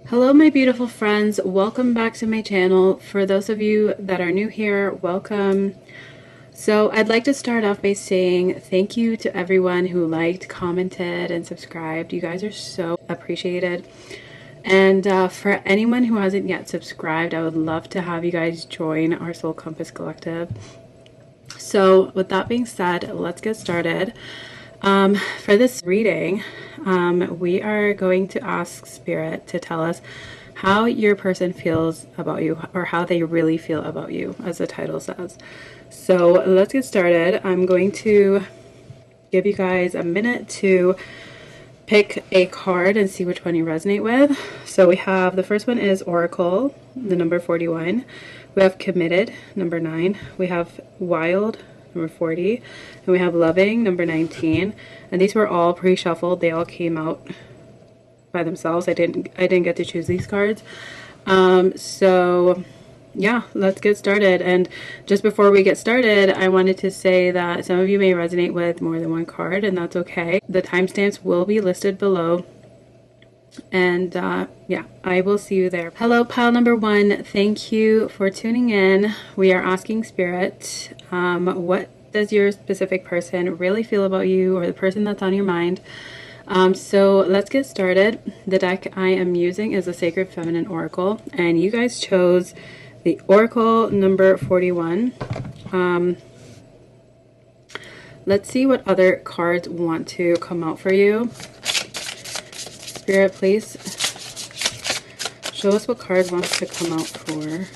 Hello, my beautiful friends. Welcome back to my channel. For those of you that are new here, welcome. So I'd like to start off by saying thank you to everyone who liked, commented, and subscribed. You guys are so appreciated. And for anyone who hasn't yet subscribed, I would love to have you guys join our Soul Compass Collective. So with that being said, let's get started. For this reading, we are going to ask Spirit to tell us how your person feels about you, or how they really feel about you, as the title says. So let's get started. I'm going to give you guys a minute to pick a card and see which one you resonate with. So we have, the first one is Oracle, the number 41. We have Committed, number 9. We have Wild, number 40, and we have Loving, number 19. And these were all pre-shuffled. They all came out by themselves. I didn't get to choose these cards. So yeah, let's get started. And just before we get started, I wanted to say that some of you may resonate with more than one card, and that's okay. The timestamps will be listed below. And yeah, I will see you there. Hello, pile number 1. Thank you for tuning in. We are asking Spirit, what does your specific person really feel about you, or the person that's on your mind? So let's get started. The deck I am using is a Sacred Feminine Oracle, and you guys chose the Oracle number 41. Let's see what other cards want to come out for you. Spirit, please show us what card wants to come out for.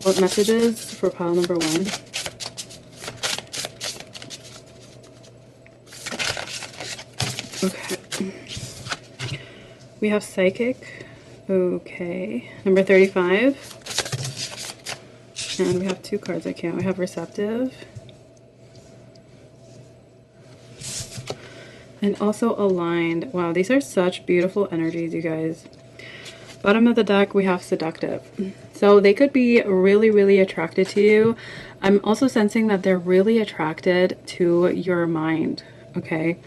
What messages for pile number 1? Okay. We have Psychic. Okay. Number 35. And we have 2 cards I can't. We have Receptive. And also Aligned. Wow, these are such beautiful energies, you guys. Bottom of the deck, we have Seductive. So they could be really, really attracted to you. I'm also sensing that they're really attracted to your mind, okay?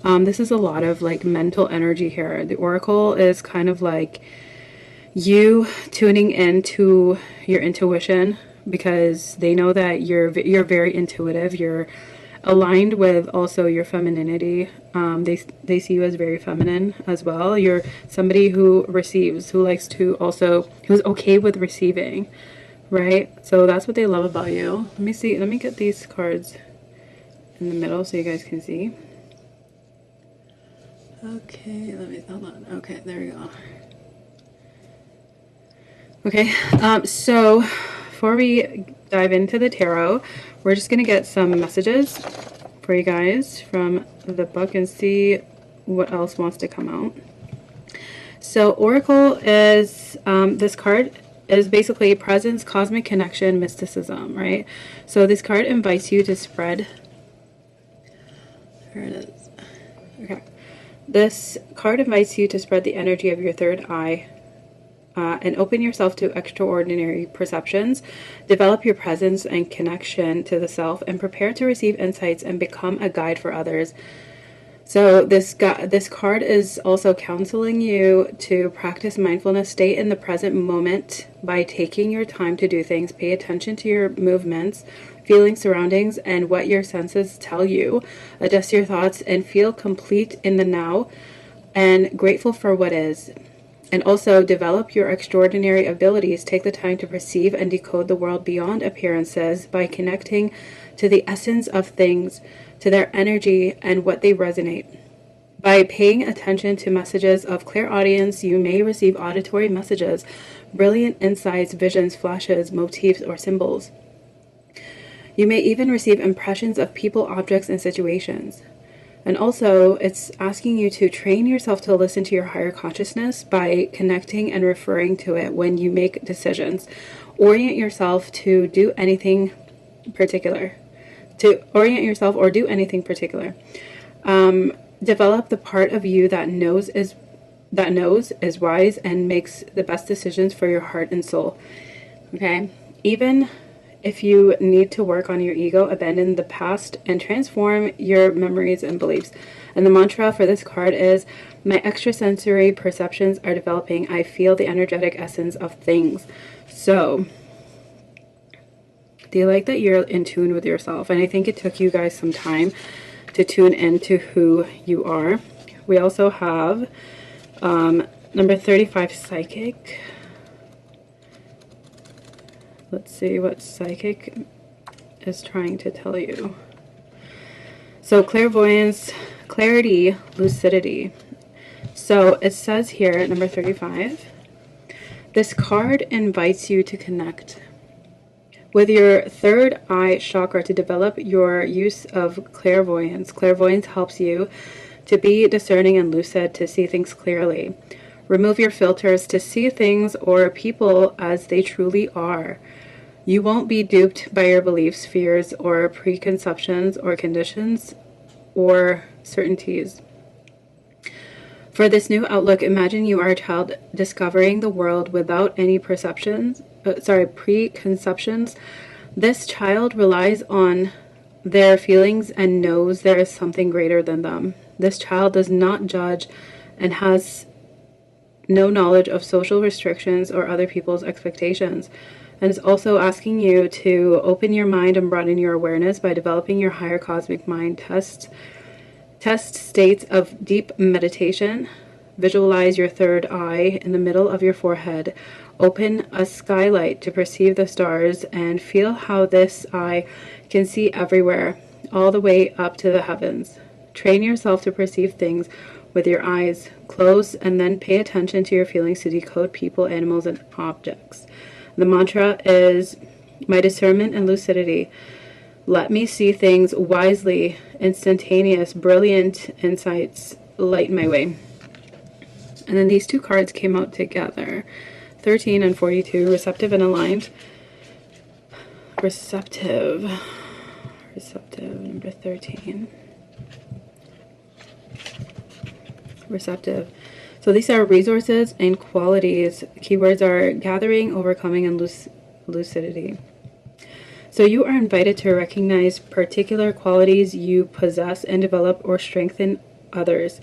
This is a lot of like mental energy here. The Oracle is kind of like you tuning into your intuition, because they know that you're very intuitive. You're aligned with also your femininity. They see you as very feminine as well. You're somebody who receives, who likes to also, who's okay with receiving, right? So that's what they love about you. Let me see. Let me get these cards in the middle so you guys can see. Okay, hold on. Okay, there we go. Okay, so before we dive into the tarot, we're just going to get some messages for you guys from the book and see what else wants to come out. So Oracle is, this card is basically presence, cosmic connection, mysticism, right? So this card invites you to spread. There it is. Okay. This card invites you to spread the energy of your third eye, and open yourself to extraordinary perceptions. Develop your presence and connection to the self, and prepare to receive insights and become a guide for others. So this card is also counseling you to practice mindfulness, stay in the present moment by taking your time to do things. Pay attention to your movements, feelings, surroundings, and what your senses tell you. Adjust your thoughts and feel complete in the now and grateful for what is. And also develop your extraordinary abilities. Take the time to perceive and decode the world beyond appearances by connecting to the essence of things, to their energy and what they resonate. By paying attention to messages of clairaudience, you may receive auditory messages, brilliant insights, visions, flashes, motifs, or symbols. You may even receive impressions of people, objects, and situations. And also, it's asking you to train yourself to listen to your higher consciousness by connecting and referring to it when you make decisions. Orient yourself to do anything particular. To orient yourself or do anything particular. Develop the part of you that knows, is wise, and makes the best decisions for your heart and soul. Okay? Even If you need to work on your ego, abandon the past and transform your memories and beliefs. And the mantra for this card is, my extrasensory perceptions are developing. I feel the energetic essence of things. So, do you like that you're in tune with yourself? And I think it took you guys some time to tune into who you are. We also have number 35, Psychic. Let's see what Psychic is trying to tell you. So clairvoyance, clarity, lucidity. So it says here, number 35, this card invites you to connect with your third eye chakra to develop your use of clairvoyance. Clairvoyance helps you to be discerning and lucid, to see things clearly. Remove your filters to see things or people as they truly are. You won't be duped by your beliefs, fears, or preconceptions, or conditions, or certainties. For this new outlook, imagine you are a child discovering the world without any preconceptions. This child relies on their feelings and knows there is something greater than them. This child does not judge and has no knowledge of social restrictions or other people's expectations, and is also asking you to open your mind and broaden your awareness by developing your higher cosmic mind. Test states of deep meditation. Visualize your third eye in the middle of your forehead. Open a skylight to perceive the stars and feel how this eye can see everywhere, all the way up to the heavens. Train yourself to perceive things with your eyes closed, and then pay attention to your feelings to decode people, animals, and objects. The mantra is, my discernment and lucidity. Let me see things wisely, instantaneous, brilliant insights lighten my way. And then these two cards came out together, 13 and 42, receptive and aligned. Receptive, number 13. Receptive. So these are resources and qualities. Keywords are gathering, overcoming, and lucidity. So you are invited to recognize particular qualities you possess and develop or strengthen others.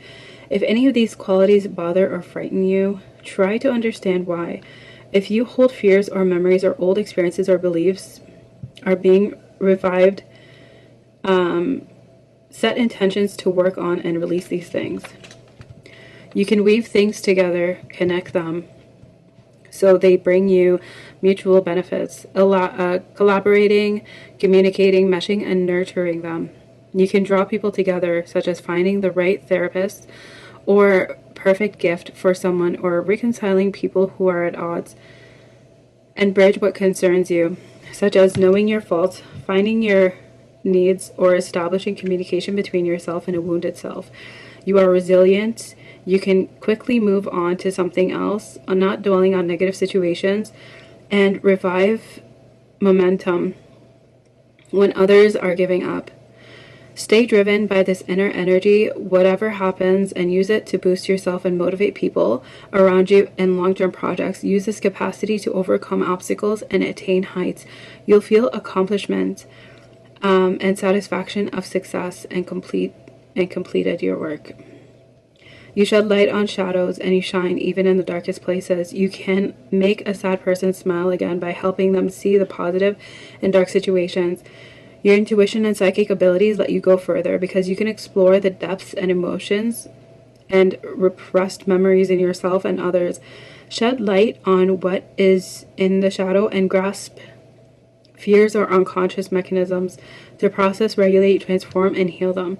If any of these qualities bother or frighten you, try to understand why. If you hold fears or memories or old experiences or beliefs are being revived, set intentions to work on and release these things. You can weave things together, connect them, so they bring you mutual benefits. Collaborating, communicating, meshing, and nurturing them. You can draw people together, such as finding the right therapist or perfect gift for someone, or reconciling people who are at odds, and bridge what concerns you, such as knowing your faults, finding your needs, or establishing communication between yourself and a wounded self. You are resilient. You can quickly move on to something else, not dwelling on negative situations, and revive momentum when others are giving up. Stay driven by this inner energy, whatever happens, and use it to boost yourself and motivate people around you in long-term projects. Use this capacity to overcome obstacles and attain heights. You'll feel accomplishment and satisfaction of success and completed your work. You shed light on shadows, and you shine even in the darkest places. You can make a sad person smile again by helping them see the positive in dark situations. Your intuition and psychic abilities let you go further because you can explore the depths and emotions and repressed memories in yourself and others. Shed light on what is in the shadow and grasp fears or unconscious mechanisms to process, regulate, transform, and heal them.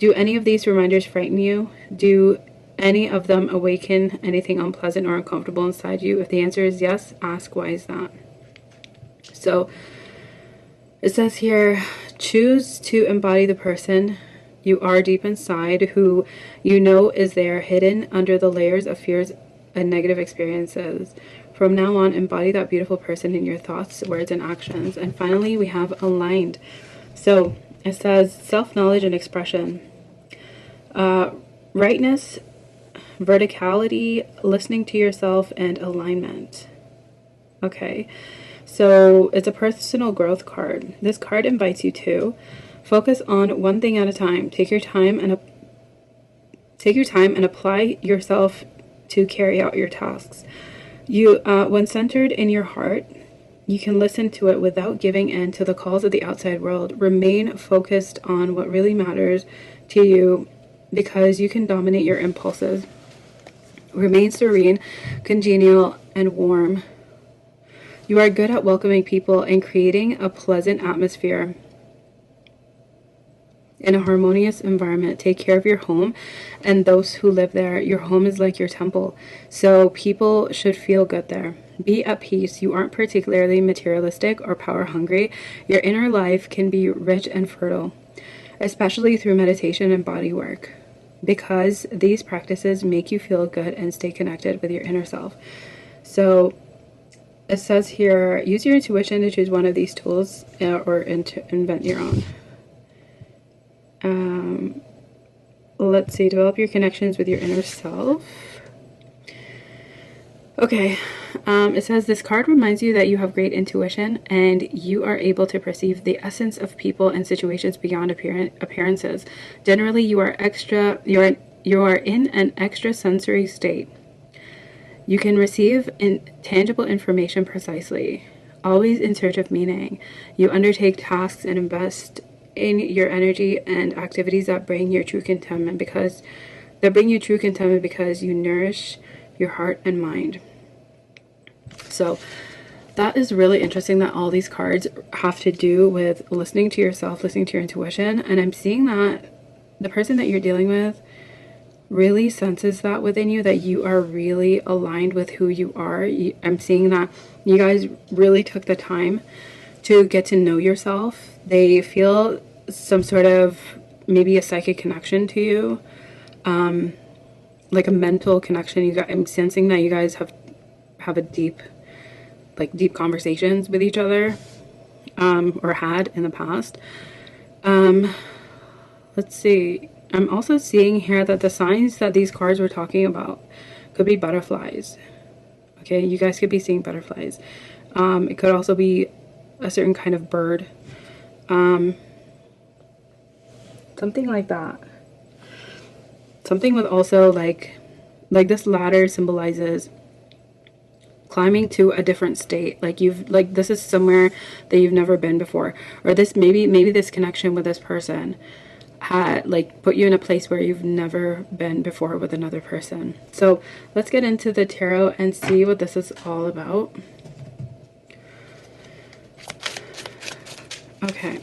Do any of these reminders frighten you? Do any of them awaken anything unpleasant or uncomfortable inside you? If the answer is yes, ask why is that? So it says here, choose to embody the person you are deep inside, who you know is there hidden under the layers of fears and negative experiences. From now on, embody that beautiful person in your thoughts, words, and actions. And finally, we have aligned. So it says self-knowledge and expression. Rightness, verticality, listening to yourself, and alignment. Okay, So it's a personal growth card. This card invites you to focus on one thing at a time. Take your time and apply yourself to carry out your tasks. You, when centered in your heart, you can listen to it without giving in to the calls of the outside world. Remain focused on what really matters to you because you can dominate your impulses. Remain serene, congenial, and warm. You are good at welcoming people and creating a pleasant atmosphere in a harmonious environment. Take care of your home and those who live there. Your home is like your temple, so people should feel good there. Be at peace. You aren't particularly materialistic or power hungry. Your inner life can be rich and fertile, especially through meditation and body work, because these practices make you feel good and stay connected with your inner self. So it says here, use your intuition to choose one of these tools or invent your own. Let's see, develop your connections with your inner self. Okay, it says this card reminds you that you have great intuition and you are able to perceive the essence of people and situations beyond appearances. Generally, you are in an extra sensory state. You can receive tangible information precisely, always in search of meaning. You undertake tasks and invest in your energy and activities that bring you true contentment because you nourish your heart and mind. So that is really interesting that all these cards have to do with listening to yourself, listening to your intuition. And I'm seeing that the person that you're dealing with really senses that within you, that you are really aligned with who you are. I'm seeing that you guys really took the time to get to know yourself. They feel some sort of maybe a psychic connection to you, like a mental connection. I'm sensing that you guys have a deep conversations with each other, or had in the past. Let's see. I'm also seeing here that the signs that these cards were talking about could be butterflies. Okay, you guys could be seeing butterflies. It could also be a certain kind of bird. Something like that. Something with also like this ladder symbolizes climbing to a different state. Like this is somewhere that you've never been before, or this maybe this connection with this person had put you in a place where you've never been before with another person. So let's get into the tarot and see what this is all about. Okay,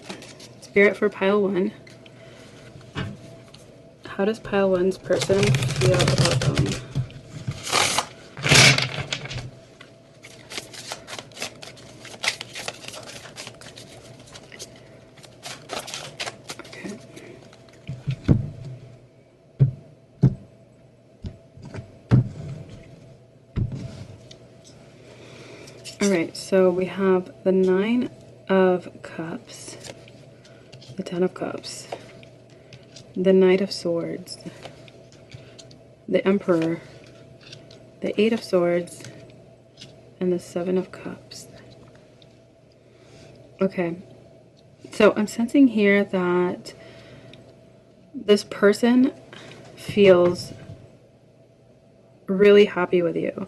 Spirit for pile 1. How does pile 1's person feel about them? Okay. Alright, so we have the 9 of Cups, the 10 of Cups, the Knight of Swords, the Emperor, the 8 of Swords, and the 7 of Cups. Okay, so I'm sensing here that this person feels really happy with you.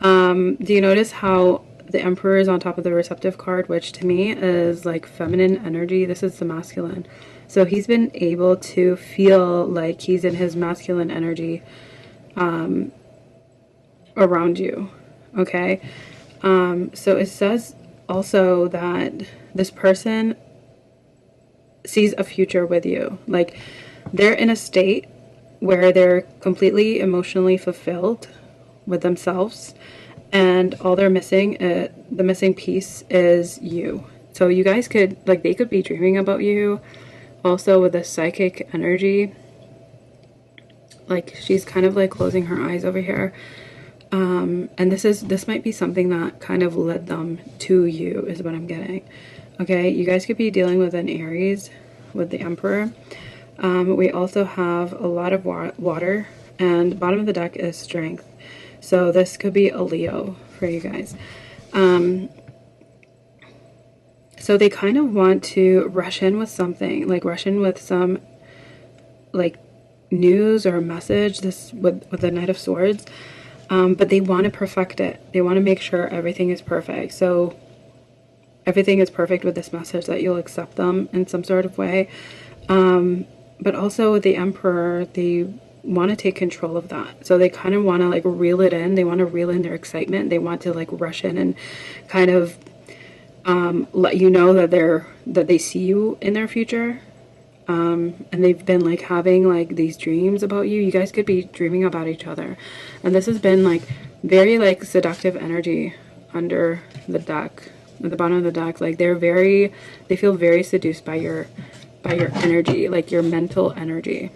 Do you notice how the Emperor is on top of the receptive card, which to me is like feminine energy? This is the masculine. So he's been able to feel like he's in his masculine energy around you. Okay. So it says also that this person sees a future with you. Like they're in a state where they're completely emotionally fulfilled with themselves, and all they're missing, the missing piece is you. So you guys could, they could be dreaming about you also with a psychic energy. Like she's kind of like closing her eyes over here. And this might be something that kind of led them to you, is what I'm getting. Okay, you guys could be dealing with an Aries with the Emperor. We also have a lot of water, and bottom of the deck is strength. So this could be a Leo for you guys. So they kind of want to rush in with something, like rush in with some like news or a message, this with the Knight of Swords. But they want to perfect it. They want to make sure everything is perfect. So everything is perfect with this message, that you'll accept them in some sort of way. But also with the Emperor, they want to take control of that. So they kind of want to like reel it in. They want to reel in their excitement. They want to like rush in and kind of let you know that they see you in their future. And they've been like having like these dreams about you. You guys could be dreaming about each other. And this has been like very like seductive energy under the deck, at the bottom of the deck. Like they feel very seduced by your energy, like your mental energy.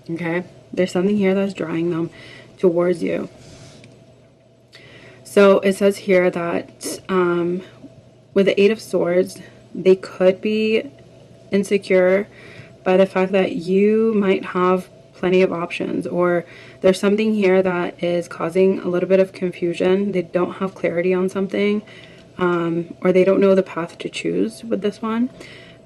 Okay? There's something here that's drawing them towards you. So it says here that with the Eight of Swords, they could be insecure by the fact that you might have plenty of options, or there's something here that is causing a little bit of confusion. They don't have clarity on something, or they don't know the path to choose with this one.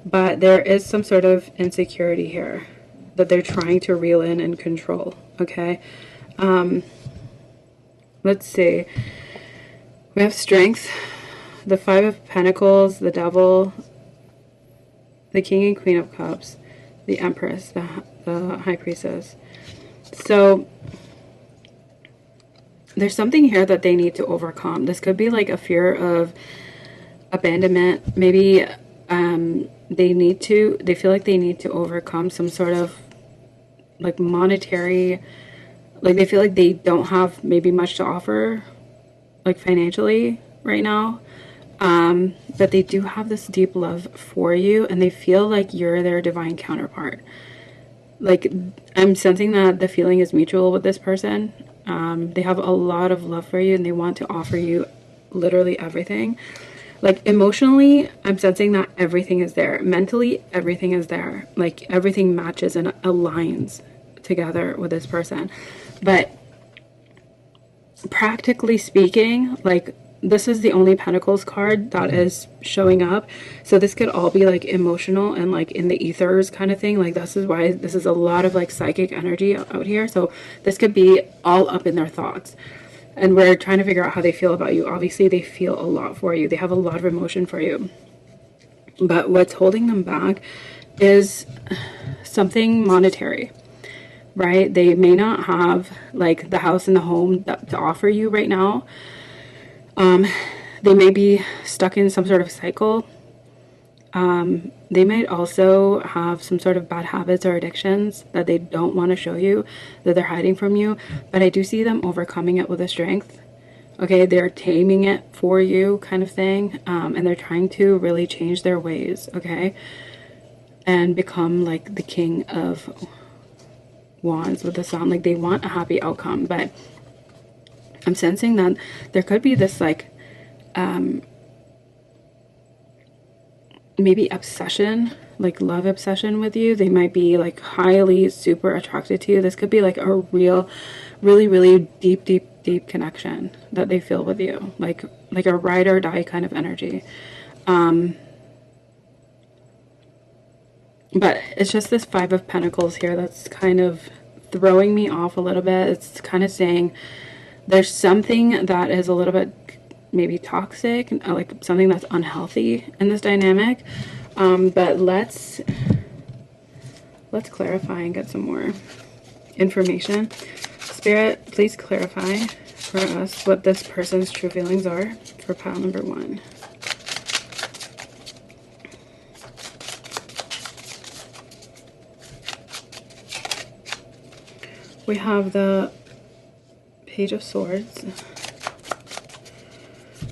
But there is some sort of insecurity here that they're trying to reel in and control. Okay. Let's see. We have Strength, the Five of Pentacles, the Devil, the King and Queen of Cups, the Empress, the High Priestess. So there's something here that they need to overcome. This could be like a fear of abandonment. Maybe they feel like they need to overcome some sort of like monetary, like they feel like they don't have maybe much to offer like financially right now. But they do have this deep love for you, and they feel like you're their divine counterpart. Like, I'm sensing that the feeling is mutual with this person. They have a lot of love for you, and they want to offer you literally everything. Like, emotionally, I'm sensing that everything is there. Mentally, everything is there. Like, everything matches and aligns together with this person. But practically speaking, like, this is the only Pentacles card that is showing up. So this could all be like emotional and like in the ethers kind of thing. Like this is why this is a lot of like psychic energy out here. So this could be all up in their thoughts. And we're trying to figure out how they feel about you. Obviously, they feel a lot for you. They have a lot of emotion for you. But what's holding them back is something monetary, right? They may not have like the house and the home to offer you right now. They may be stuck in some sort of cycle. They might also have some sort of bad habits or addictions that they don't want to show you, that they're hiding from you. But I do see them overcoming it with a strength. Okay, they're taming it for you kind of thing. And they're trying to really change their ways, okay? And become like the King of Wands with the Sun. Like they want a happy outcome, but I'm sensing that there could be this like maybe obsession, like love obsession with you. They might be like highly super attracted to you. This could be like a real, really, really deep connection that they feel with you, like a ride or die kind of energy. But it's just this Five of Pentacles here that's kind of throwing me off a little bit. It's kind of saying there's something that is a little bit maybe toxic, like something that's unhealthy in this dynamic. But let's clarify and get some more information. Spirit, please clarify for us what this person's true feelings are for pile number 1. We have the Page of Swords.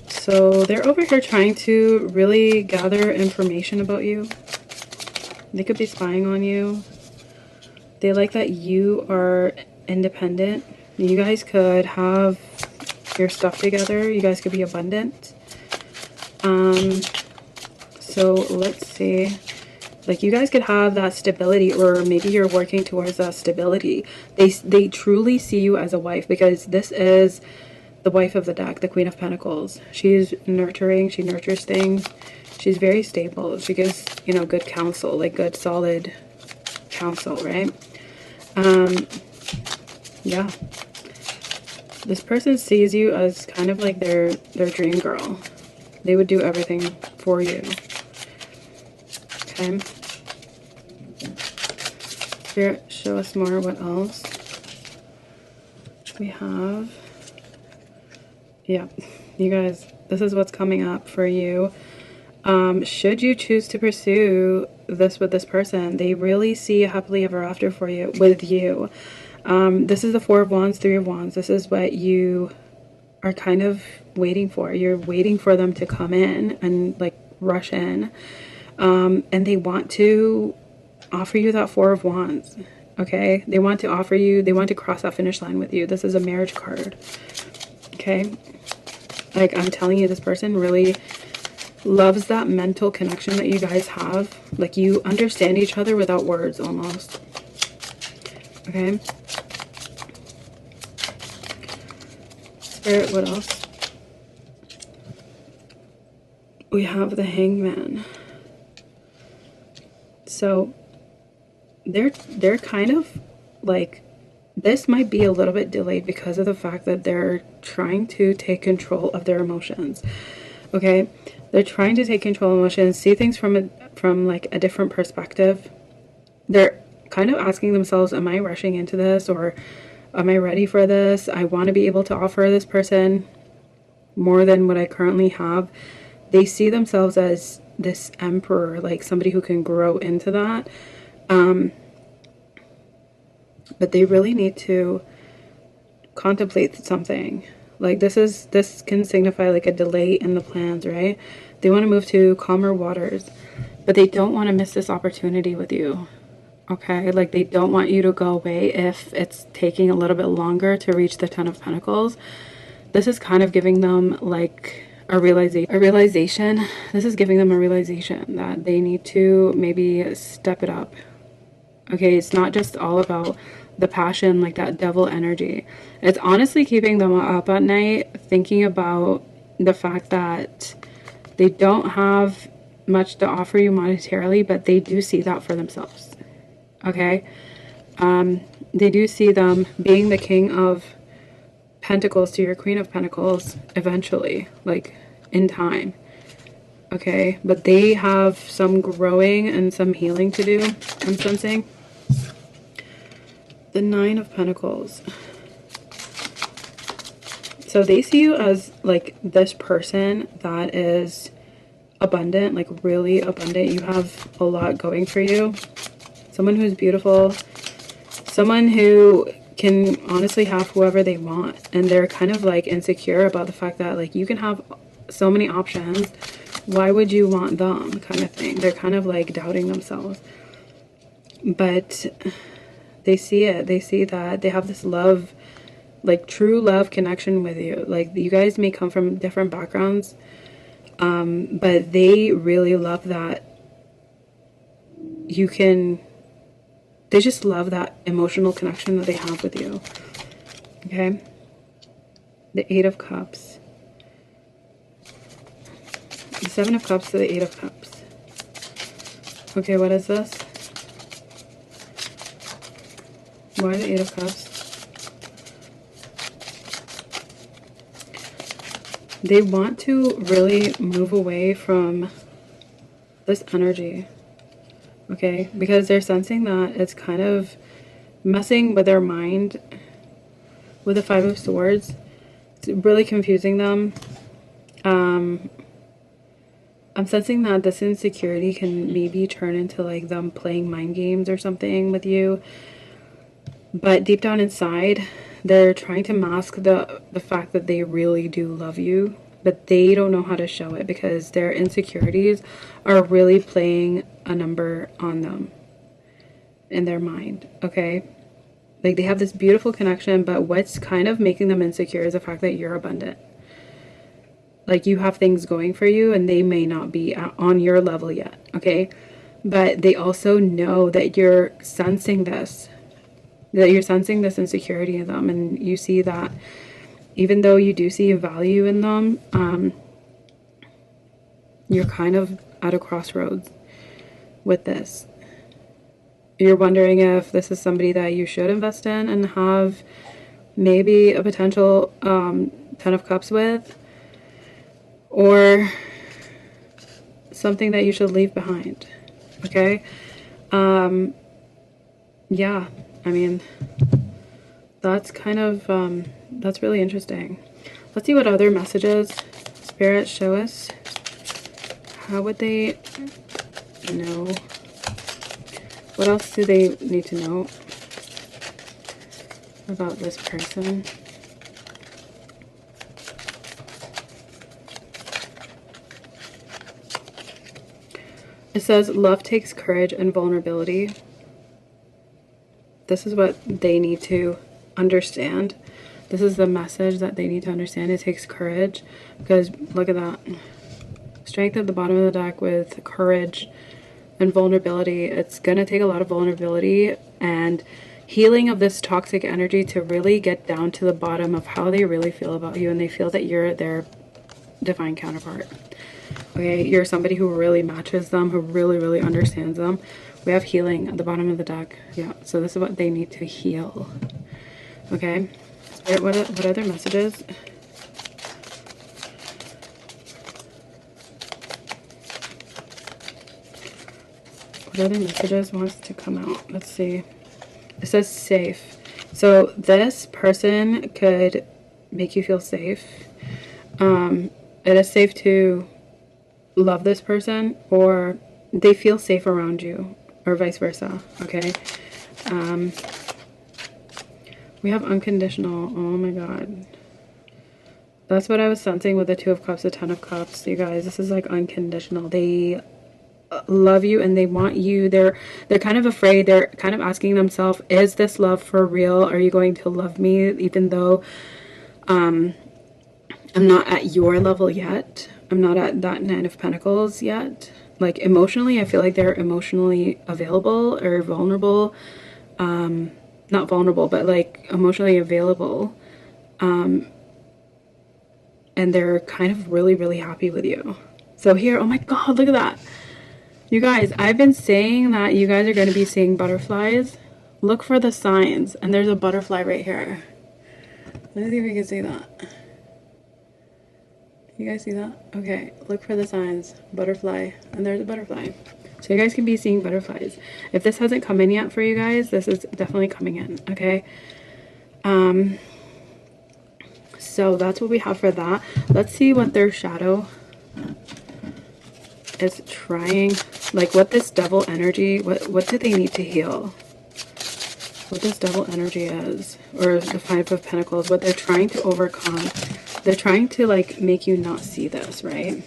So they're over here trying to really gather information about you. They could be spying on you. They like that you are independent. You guys could have your stuff together. You guys could be abundant. So let's see. Like you guys could have that stability, or maybe you're working towards that stability. They truly see you as a wife, because this is the wife of the deck, the Queen of Pentacles. She's nurturing, she nurtures things. She's very stable. She gives, you know, good counsel, like good solid counsel, right? Yeah. This person sees you as kind of like their dream girl. They would do everything for you. Okay. Spirit, show us more. What else? We have... Yeah, you guys, this is what's coming up for you. Should you choose to pursue this with this person, they really see a happily ever after for you, with you. This is the Four of Wands, Three of Wands. This is what you are kind of waiting for. You're waiting for them to come in and like rush in. And they want to offer you that Four of Wands. Okay, they want to offer you, they want to cross that finish line with you. This is a marriage card. Okay, like I'm telling you, this person really loves that mental connection that you guys have. Like you understand each other without words almost. Okay. Spirit, what else? We have the Hangman. So they're kind of like, this might be a little bit delayed because of the fact that they're trying to take control of their emotions. Okay, they're trying to take control of emotions, see things from like a different perspective. They're kind of asking themselves, am I rushing into this, or am I ready for this? I want to be able to offer this person more than what I currently have. They see themselves as this emperor, like somebody who can grow into that. But they really need to contemplate something. Like this can signify like a delay in the plans, right? They want to move to calmer waters, but they don't want to miss this opportunity with you. Okay, like they don't want you to go away if it's taking a little bit longer to reach the Ten of Pentacles. This is kind of giving them like a realization. This is giving them a realization that they need to maybe step it up. Okay, it's not just all about the passion, like that devil energy. It's honestly keeping them up at night, thinking about the fact that they don't have much to offer you monetarily, but they do see that for themselves. Okay? They do see them being the King of Pentacles to your Queen of Pentacles eventually, like in time. Okay? But they have some growing and some healing to do, I'm sensing. The Nine of Pentacles. So they see you as like this person that is abundant, like really abundant. You have a lot going for you. Someone who's beautiful. Someone who can honestly have whoever they want. And they're kind of like insecure about the fact that like you can have so many options. Why would you want them, kind of thing. They're kind of like doubting themselves. But they see it. They see that they have this love, like true love connection with you. Like you guys may come from different backgrounds, but they really love that you can, they just love that emotional connection that they have with you. Okay. The Eight of Cups. The Seven of Cups to the Eight of Cups. Okay, what is this? Why the Eight of Cups? They want to really move away from this energy. Okay? Because they're sensing that it's kind of messing with their mind with the Five of Swords. It's really confusing them. I'm sensing that this insecurity can maybe turn into like them playing mind games or something with you. But deep down inside, they're trying to mask the fact that they really do love you, but they don't know how to show it because their insecurities are really playing a number on them in their mind, okay? Like they have this beautiful connection, but what's kind of making them insecure is the fact that you're abundant. Like you have things going for you and they may not be on your level yet, okay? But they also know that you're sensing this. That you're sensing this insecurity in them, and you see that even though you do see a value in them, you're kind of at a crossroads with this. You're wondering if this is somebody that you should invest in and have maybe a potential 10 of Cups with, or something that you should leave behind. Okay? Yeah, I mean, that's kind of, that's really interesting. Let's see what other messages Spirit show us. How would they know? What else do they need to know about this person? It says love takes courage and vulnerability. This is what they need to understand. This is the message that they need to understand. It takes courage, because look at that. Strength at the bottom of the deck with courage and vulnerability. It's going to take a lot of vulnerability and healing of this toxic energy to really get down to the bottom of how they really feel about you, and they feel that you're their divine counterpart. Okay, you're somebody who really matches them, who really understands them. We have healing at the bottom of the deck. Yeah, so this is what they need to heal. Okay, Spirit, what other messages? What other messages wants to come out? Let's see. It says safe. So this person could make you feel safe. It is safe to love this person, or they feel safe around you, or vice versa. Okay. We have unconditional. Oh my God. That's what I was sensing with the 2 of Cups, the 10 of Cups. You guys, this is like unconditional. They love you and they want you. They're kind of afraid. They're kind of asking themselves, is this love for real? Are you going to love me even though I'm not at your level yet? I'm not at that 9 of Pentacles yet. Like emotionally, I feel like they're emotionally available or vulnerable. Not vulnerable, but like emotionally available. And they're kind of really happy with you. So here, oh my God, look at that. You guys, I've been saying that you guys are going to be seeing butterflies. Look for the signs. And there's a butterfly right here. Let me see if we can see that. You guys see that? Okay, look for the signs. Butterfly. And there's a butterfly. So you guys can be seeing butterflies. If this hasn't come in yet for you guys, this is definitely coming in, okay? So that's what we have for that. Let's see what their shadow is trying, like what this devil energy, what do they need to heal? What this devil energy is, or the 5 of Pentacles, what they're trying to overcome. They're trying to like make you not see this, right?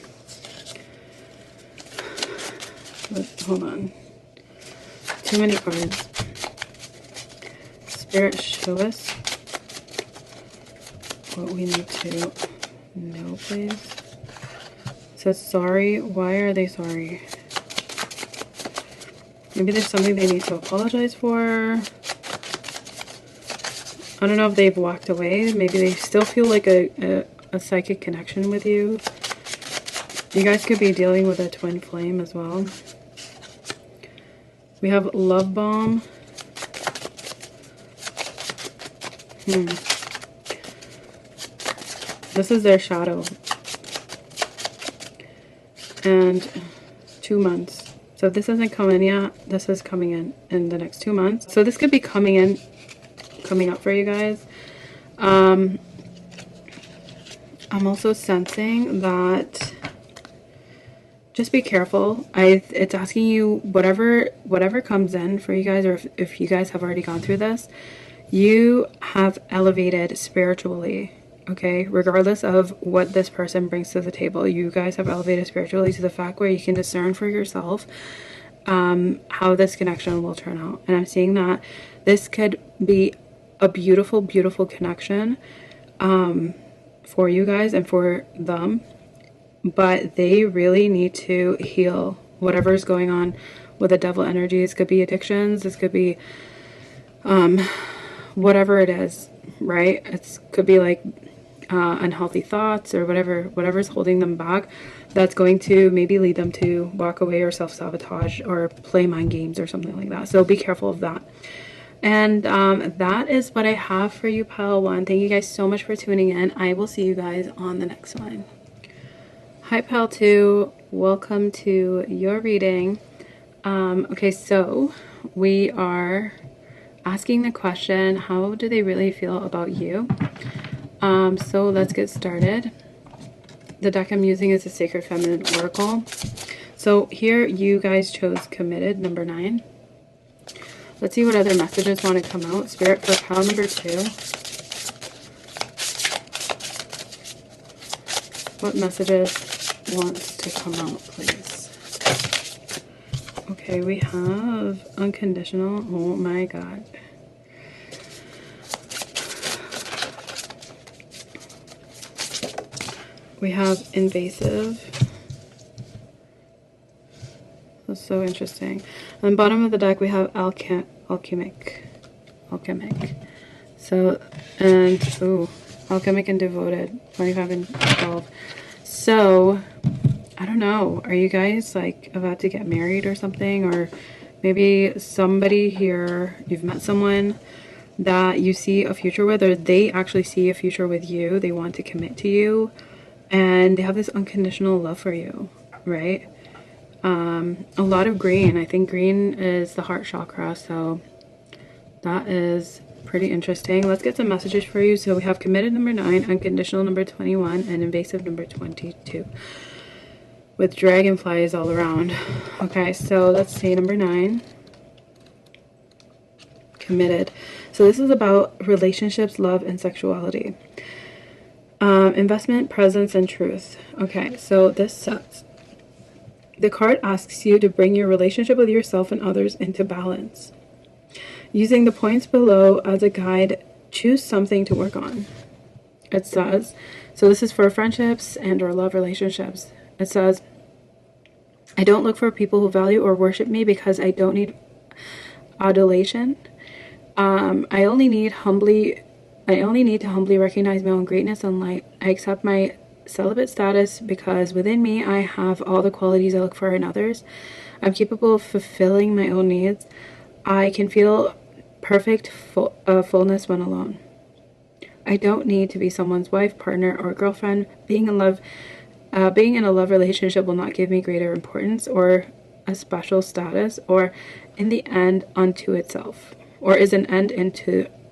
But, hold on. Too many cards. Spirit, show us what we need to know, please. It says sorry. Why are they sorry? Maybe there's something they need to apologize for. I don't know if they've walked away. Maybe they still feel like a psychic connection with you. You guys could be dealing with a twin flame as well. We have love bomb. This is their shadow. And 2 months. So if this hasn't come in yet, this is coming in the next 2 months. So this could be coming up for you guys. I'm also sensing that just be careful. It's asking you whatever comes in for you guys, or if you guys have already gone through this, you have elevated spiritually, okay? Regardless of what this person brings to the table, you guys have elevated spiritually to the fact where you can discern for yourself how this connection will turn out. And I'm seeing that this could be a beautiful connection for you guys and for them. But they really need to heal whatever is going on with the devil energies. This could be addictions. This could be whatever it is, right? It could be like unhealthy thoughts or whatever's holding them back, that's going to maybe lead them to walk away or self-sabotage or play mind games or something like that. So be careful of that. And that is what I have for you, pile one. Thank you guys so much for tuning in. I will see you guys on the next one. Hi, pile two. Welcome to your reading. Okay, so we are asking the question, how do they really feel about you? So let's get started. The deck I'm using is the Sacred Feminine Oracle. So here you guys chose Committed, number 9. Let's see what other messages want to come out. Spirit for pile number 2. What messages wants to come out, please? Okay, we have unconditional. Oh my God. We have invasive. That's so interesting. On the bottom of the deck, we have alchemic. So, and, ooh, alchemic and devoted. 25 and 12. So, I don't know. Are you guys, like, about to get married or something? Or maybe somebody here, you've met someone that you see a future with, or they actually see a future with you. They want to commit to you. And they have this unconditional love for you, right? A lot of green. I think green is the heart chakra, so that is pretty interesting. Let's get some messages for you. So we have committed number 9, unconditional number 21, and invasive number 22. With dragonflies all around. Okay, so let's see, number 9. Committed. So this is about relationships, love, and sexuality. Investment, presence, and truth. Okay, so this says, the card asks you to bring your relationship with yourself and others into balance. Using the points below as a guide, choose something to work on. It says, so this is for friendships and or love relationships. It says, I don't look for people who value or worship me because I don't need adulation. I only need to humbly recognize my own greatness and light. I accept my celibate status because within me I have all the qualities I look for in others. I'm capable of fulfilling my own needs. I can feel perfect fullness when alone. I don't need to be someone's wife, partner, or girlfriend. Being in a love relationship will not give me greater importance or a special status, or in the end unto itself, or is an end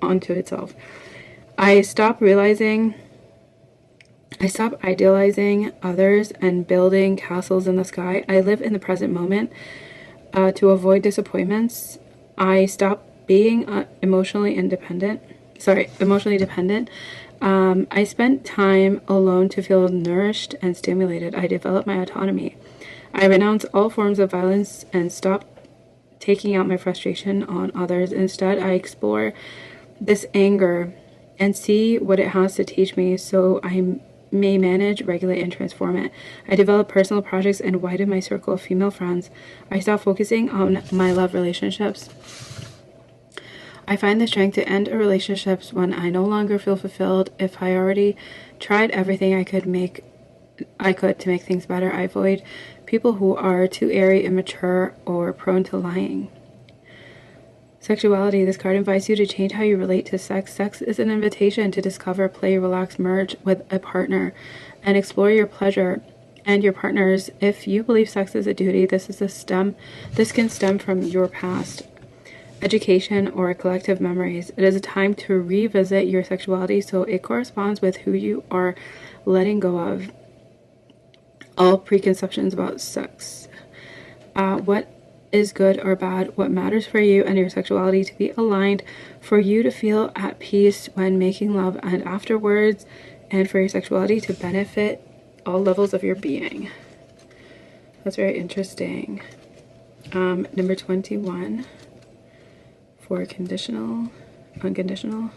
unto itself. I stop idealizing others and building castles in the sky. I live in the present moment to avoid disappointments. I stop being emotionally dependent. I spent time alone to feel nourished and stimulated. I develop my autonomy. I renounce all forms of violence and stop taking out my frustration on others. Instead, I explore this anger and see what it has to teach me so I may manage, regulate, and transform it. I develop personal projects and widen my circle of female friends. I stop focusing on my love relationships. I find the strength to end relationships when I no longer feel fulfilled. If I already tried everything I could to make things better, I avoid people who are too airy, immature, or prone to lying. Sexuality. This card invites you to change how you relate to sex. Sex is an invitation to discover, play, relax, merge with a partner, and explore your pleasure and your partner's. If you believe sex is a duty, this can stem from your past, education, or collective memories. It is a time to revisit your sexuality so it corresponds with who you are letting go of all preconceptions about sex. What is good or bad, what matters for you and your sexuality to be aligned, for you to feel at peace when making love and afterwards, and for your sexuality to benefit all levels of your being. That's very interesting. Number 21 for conditional, unconditional.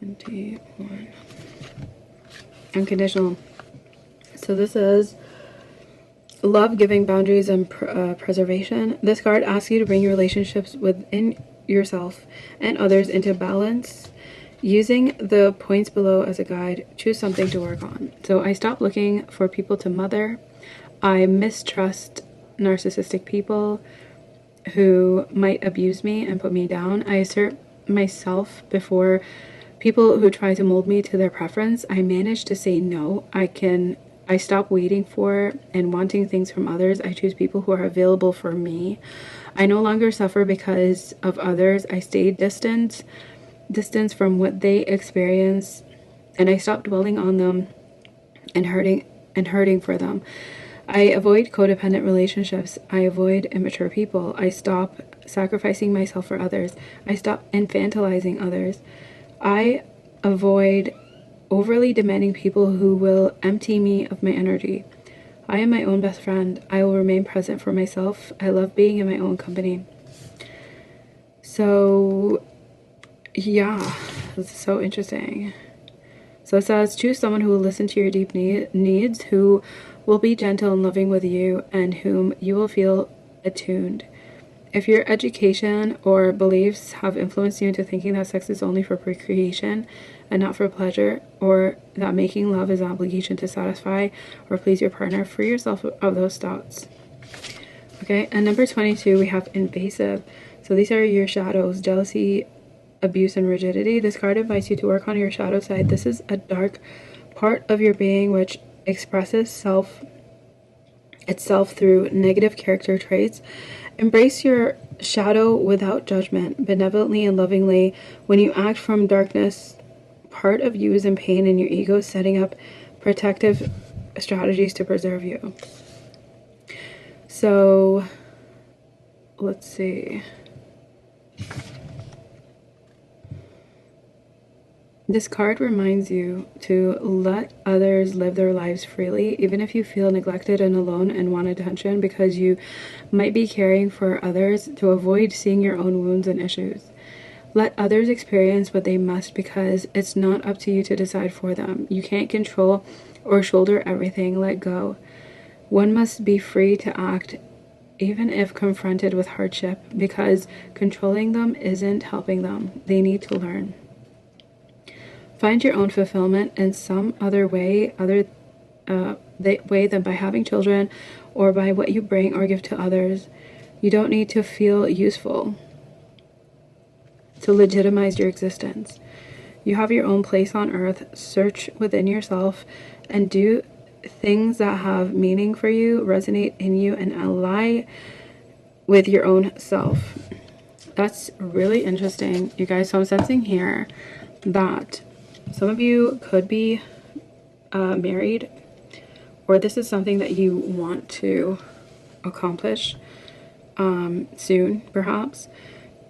21. Unconditional. So this is love, giving, boundaries, and preservation. This card asks you to bring your relationships within yourself and others into balance. Using the points below as a guide, choose something to work on. So I stopped looking for people to mother. I mistrust narcissistic people who might abuse me and put me down. I assert myself before people who try to mold me to their preference. I manage to say no. I stop waiting for and wanting things from others. I choose people who are available for me. I no longer suffer because of others. I stay distance from what they experience, and I stop dwelling on them and hurting for them. I avoid codependent relationships. I avoid immature people. I stop sacrificing myself for others. I stop infantilizing others. I avoid overly demanding people who will empty me of my energy. I am my own best friend. I will remain present for myself. I love being in my own company. So, yeah, this is so interesting. So it says, choose someone who will listen to your deep needs, who will be gentle and loving with you, and whom you will feel attuned. If your education or beliefs have influenced you into thinking that sex is only for procreation and not for pleasure, or that making love is an obligation to satisfy or please your partner, free yourself of those thoughts. Okay, and number 22, we have invasive. So these are your shadows: jealousy, abuse, and rigidity. This card invites you to work on your shadow side. This is a dark part of your being which expresses itself through negative character traits. Embrace your shadow without judgment, benevolently and lovingly. When you act from darkness, part of you is in pain and your ego is setting up protective strategies to preserve you. So, let's see. This card reminds you to let others live their lives freely, even if you feel neglected and alone and want attention, because you might be caring for others to avoid seeing your own wounds and issues. Let others experience what they must, because it's not up to you to decide for them. You can't control or shoulder everything. Let go. One must be free to act even if confronted with hardship, because controlling them isn't helping them. They need to learn. Find your own fulfillment in some other way, way than by having children or by what you bring or give to others. You don't need to feel useful to legitimize your existence. You have your own place on earth. Search within yourself and do things that have meaning for you, resonate in you, and ally with your own self. That's really interesting, you guys. So I'm sensing here that some of you could be married, or this is something that you want to accomplish soon, perhaps.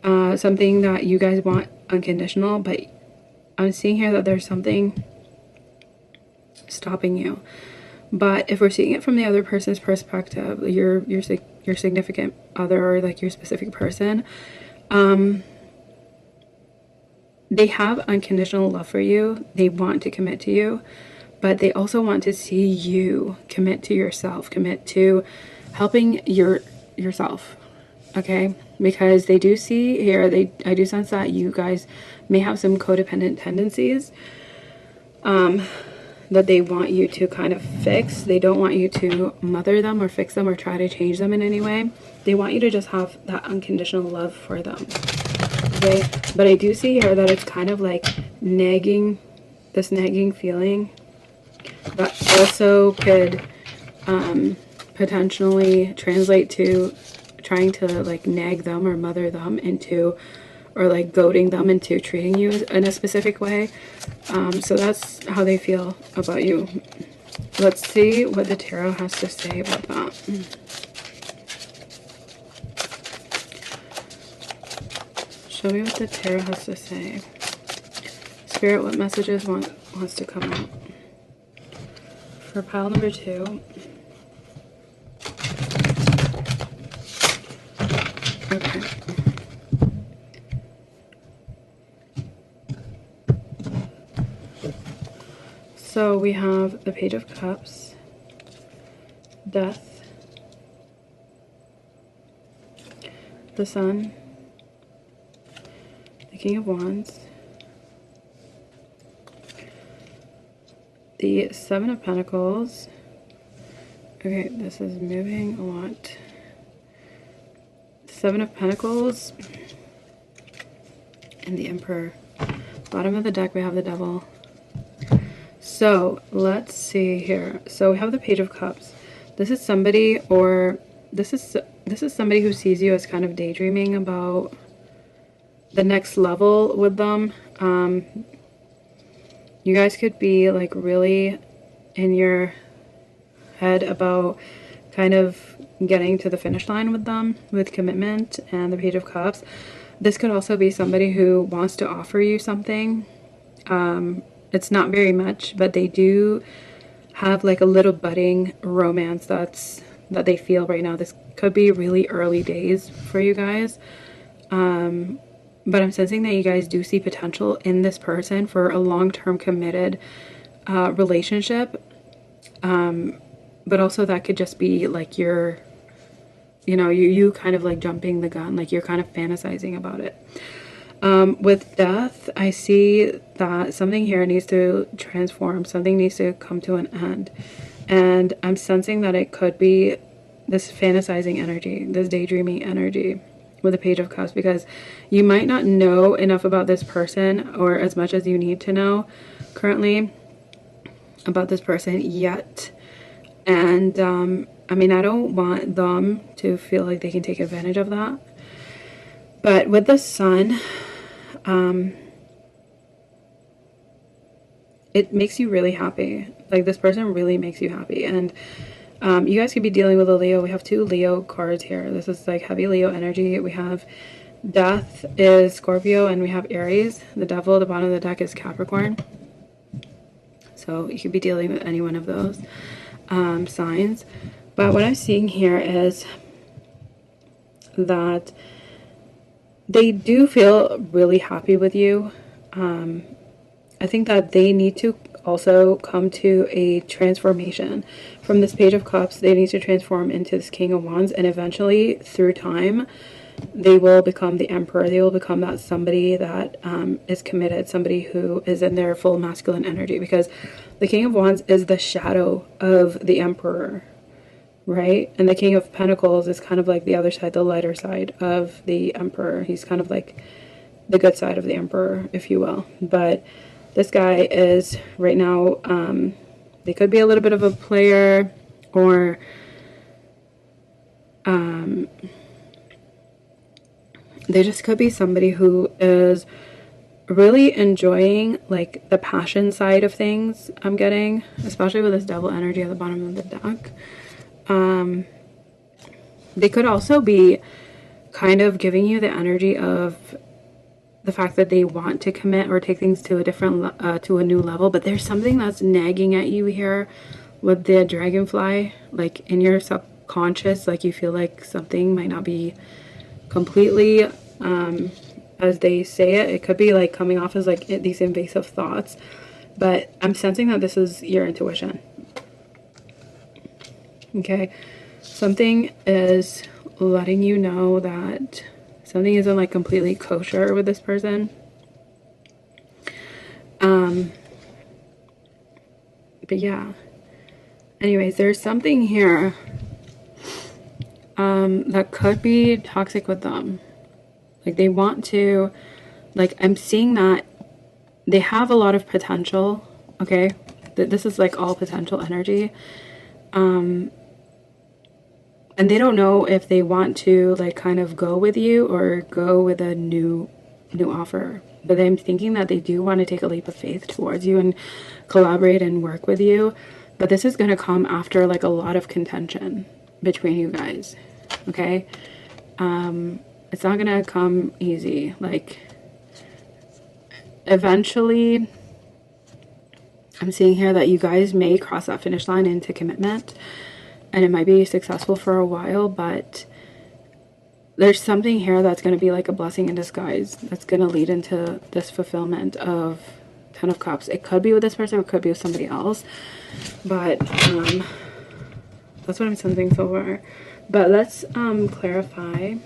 Something that you guys want unconditional, but I'm seeing here that there's something stopping you. But if we're seeing it from the other person's perspective, your significant other, or like your specific person, they have unconditional love for you. They want to commit to you, but they also want to see you commit to yourself, commit to helping yourself. Okay, because they do see here, I do sense that you guys may have some codependent tendencies that they want you to kind of fix. They don't want you to mother them or fix them or try to change them in any way. They want you to just have that unconditional love for them. Okay, but I do see here that it's kind of like nagging, this nagging feeling that also could potentially translate to trying to like nag them or mother them into, or like goading them into treating you in a specific way. So that's how they feel about you. Let's see what the tarot has to say about that. Show me what the tarot has to say. Spirit, what messages wants to come out? For pile number 2. Okay. So we have the Page of Cups, Death, the Sun, King of Wands, the Seven of Pentacles. Okay, this is moving a lot. Seven of Pentacles and the Emperor. Bottom of the deck, we have the Devil. So let's see here. So we have the Page of Cups. This is somebody, or this is somebody who sees you as kind of daydreaming about the next level with them. You guys could be like really in your head about kind of getting to the finish line with them, with commitment and the Page of Cups. This could also be somebody who wants to offer you something. It's not very much, but they do have like a little budding romance that they feel right now. This could be really early days for you guys. But I'm sensing that you guys do see potential in this person for a long-term committed relationship. But also that could just be like you kind of like jumping the gun, like you're kind of fantasizing about it. With Death, I see that something here needs to transform. Something needs to come to an end. And I'm sensing that it could be this fantasizing energy, this daydreaming energy with the Page of Cups, because you might not know enough about this person, or as much as you need to know currently about this person yet. And I mean, I don't want them to feel like they can take advantage of that. But with the Sun, it makes you really happy. Like, this person really makes you happy. And you guys could be dealing with a Leo. We have two Leo cards here. This is like heavy Leo energy. We have Death is Scorpio, and we have Aries. The Devil, the bottom of the deck, is Capricorn. So you could be dealing with any one of those signs. But what I'm seeing here is that they do feel really happy with you. I think that they need to also come to a transformation. From this Page of Cups, they need to transform into this King of Wands, and eventually, through time, they will become the Emperor. They will become that somebody that is committed, somebody who is in their full masculine energy, because the King of Wands is the shadow of the Emperor, right? And the King of Pentacles is kind of like the other side, the lighter side of the Emperor. He's kind of like the good side of the Emperor, if you will. But this guy is right now, they could be a little bit of a player, or they just could be somebody who is really enjoying like the passion side of things. I'm getting, especially with this Devil energy at the bottom of the deck. They could also be kind of giving you the energy of the fact that they want to commit or take things to a different, to a new level, but there's something that's nagging at you here with the dragonfly, like in your subconscious, like you feel like something might not be completely as they say it. It could be like coming off as like these invasive thoughts, but I'm sensing that this is your intuition. Okay, something is letting you know that something isn't like completely kosher with this person. But yeah, anyways, there's something here that could be toxic with them. Like they want to, like I'm seeing that they have a lot of potential. Okay, this is like all potential energy. And they don't know if they want to like kind of go with you or go with a new offer. But I'm thinking that they do want to take a leap of faith towards you and collaborate and work with you. But this is going to come after like a lot of contention between you guys. Okay? It's not going to come easy. Like eventually, I'm seeing here that you guys may cross that finish line into commitment. And it might be successful for a while, but there's something here that's going to be like a blessing in disguise that's going to lead into this fulfillment of Ten of Cups. It could be with this person, or it could be with somebody else, but that's what I'm sensing so far. But let's clarify.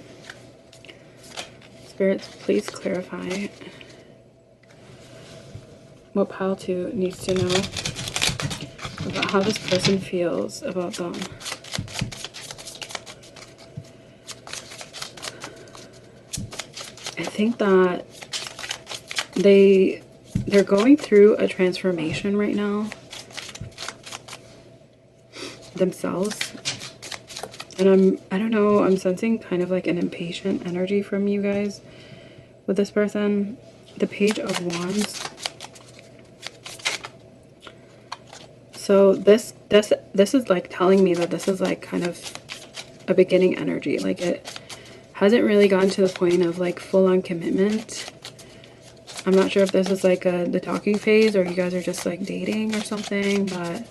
Let's Spirits, please clarify what pile 2 needs to know about how this person feels about them. I think that they're going through a transformation right now themselves. And I don't know, I'm sensing kind of like an impatient energy from you guys with this person. The Page of Wands. So this is like telling me that this is like kind of a beginning energy. Like it hasn't really gotten to the point of like full-on commitment. I'm not sure if this is like the talking phase or you guys are just like dating or something, but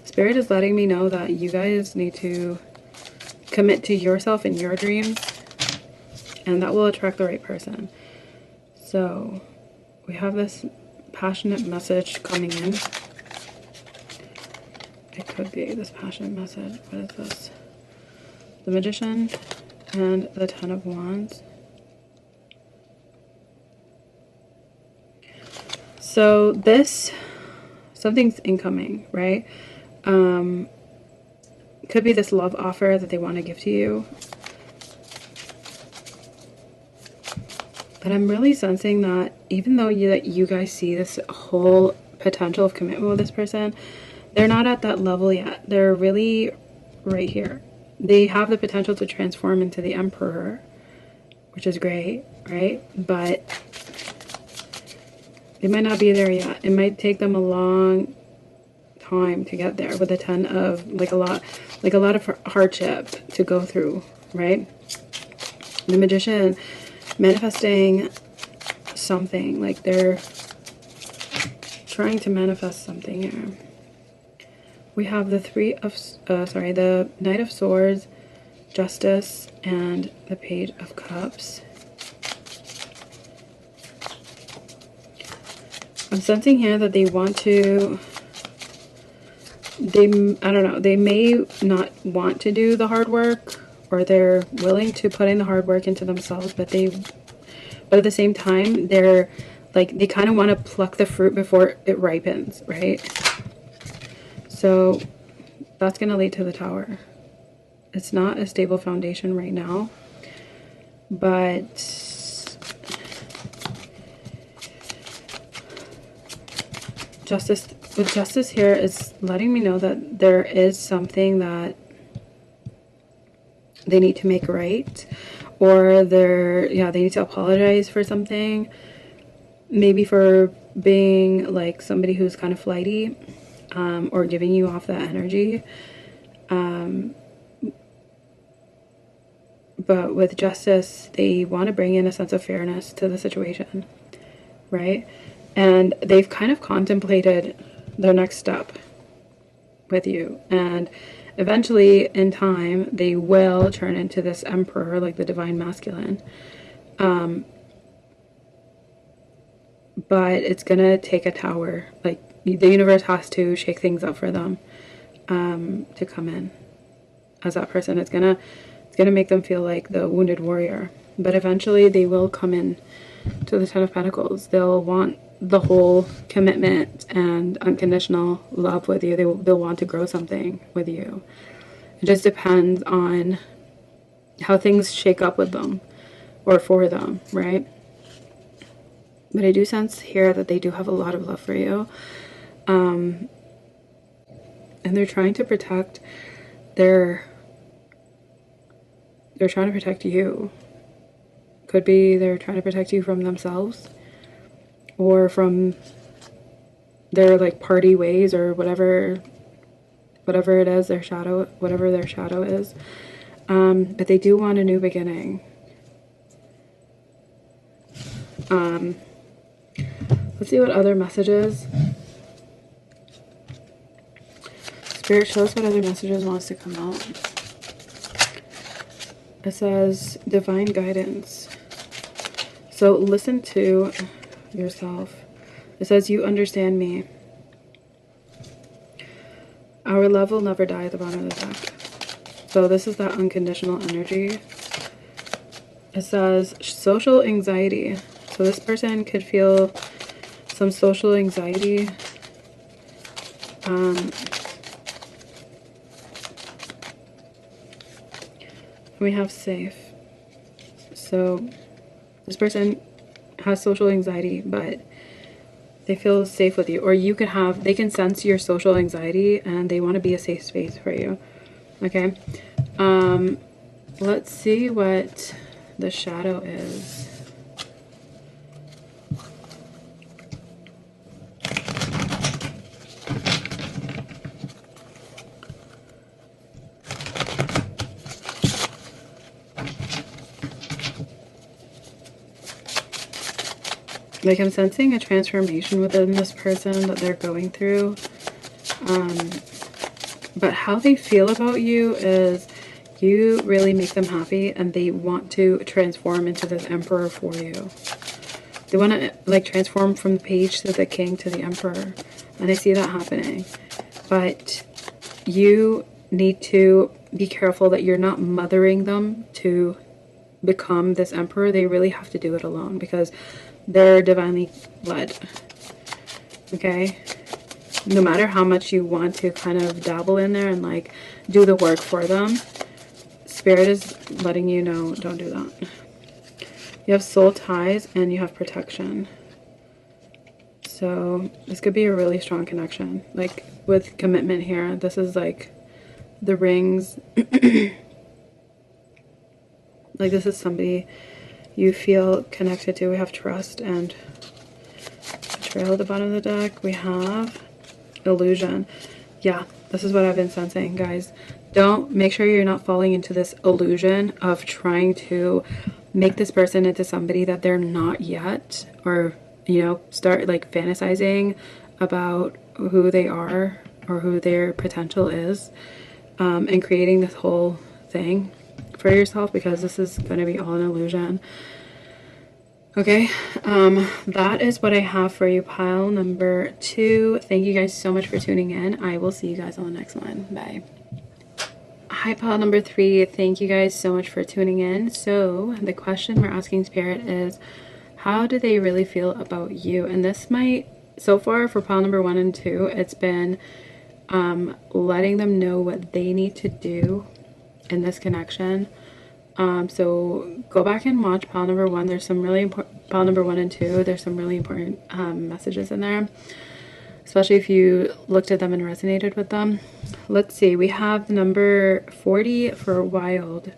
Spirit is letting me know that you guys need to commit to yourself and your dreams, and that will attract the right person. So we have this passionate message coming in. It could be this passionate message. What is this? The Magician and the Ten of Wands. So this, something's incoming, right? Could be this love offer that they want to give to you. But I'm really sensing that even though you guys see this whole potential of commitment with this person, they're not at that level yet. They're really right here. They have the potential to transform into the Emperor, which is great, right? But they might not be there yet. It might take them a long time to get there with a ton of like a lot of hardship to go through, right? The Magician manifesting something, like they're trying to manifest something here. We have the the Knight of Swords, Justice, and the Page of Cups. I'm sensing here that they want to, I don't know, they may not want to do the hard work, or they're willing to put in the hard work into themselves, but at the same time, they're like, they kind of want to pluck the fruit before it ripens, right? So that's going to lead to the Tower. It's not a stable foundation right now, but Justice, with Justice here, is letting me know that there is something that they need to make right, or they need to apologize for something, maybe for being like somebody who's kind of flighty, or giving you off that energy. But with Justice, they want to bring in a sense of fairness to the situation, right? And they've kind of contemplated their next step with you, and eventually in time they will turn into this Emperor, like the Divine Masculine. But it's gonna take a Tower. Like the universe has to shake things up for them to come in as that person. It's gonna make them feel like the wounded warrior, but eventually they will come in to the Ten of Pentacles. They'll want the whole commitment and unconditional love with you. They'll want to grow something with you. It just depends on how things shake up with them or for them, right? But I do sense here that they do have a lot of love for you. And they're trying to protect they're trying to protect you. Could be they're trying to protect you from themselves, or from their like party ways, or whatever it is, their shadow, whatever their shadow is. But they do want a new beginning. Let's see what other messages. Spirit, show us what other messages wants to come out. It says divine guidance. So listen to yourself. It says, you understand me. Our love will never die at the bottom of the deck. So this is that unconditional energy. It says social anxiety. So this person could feel some social anxiety. We have safe. So this person has social anxiety, but they feel safe with you. Or you could have, they can sense your social anxiety and they want to be a safe space for you. Okay. Let's see what the shadow is. Like, I'm sensing a transformation within this person that they're going through. But how they feel about you is you really make them happy and they want to transform into this emperor for you. They want to like transform from the page to the king to the emperor. And I see that happening. But you need to be careful that you're not mothering them to become this emperor. They really have to do it alone because they're divinely led. Okay? No matter how much you want to kind of dabble in there and like do the work for them, Spirit is letting you know, don't do that. You have soul ties and you have protection. So this could be a really strong connection. Like with commitment here, this is like the rings. Like this is somebody you feel connected to. We have trust and betrayal at the bottom of the deck. We have illusion. Yeah, this is what I've been sensing, guys. Don't, make sure you're not falling into this illusion of trying to make this person into somebody that they're not yet, or, you know, start like fantasizing about who they are or who their potential is, and creating this whole thing for yourself, because this is going to be all an illusion. Okay, that is what I have for you, pile number 2. Thank you guys so much for tuning in. I will see you guys on the next one. Bye. Hi, pile number 3. Thank you guys so much for tuning in. So the question we're asking Spirit is, how do they really feel about you? And this might, so far for pile number 1 and 2, it's been letting them know what they need to do in this connection. So go back and watch pile number 1. There's some really important, pile number 1 and 2, there's some really important messages in there, especially if you looked at them and resonated with them. Let's see, we have number 40 for wild.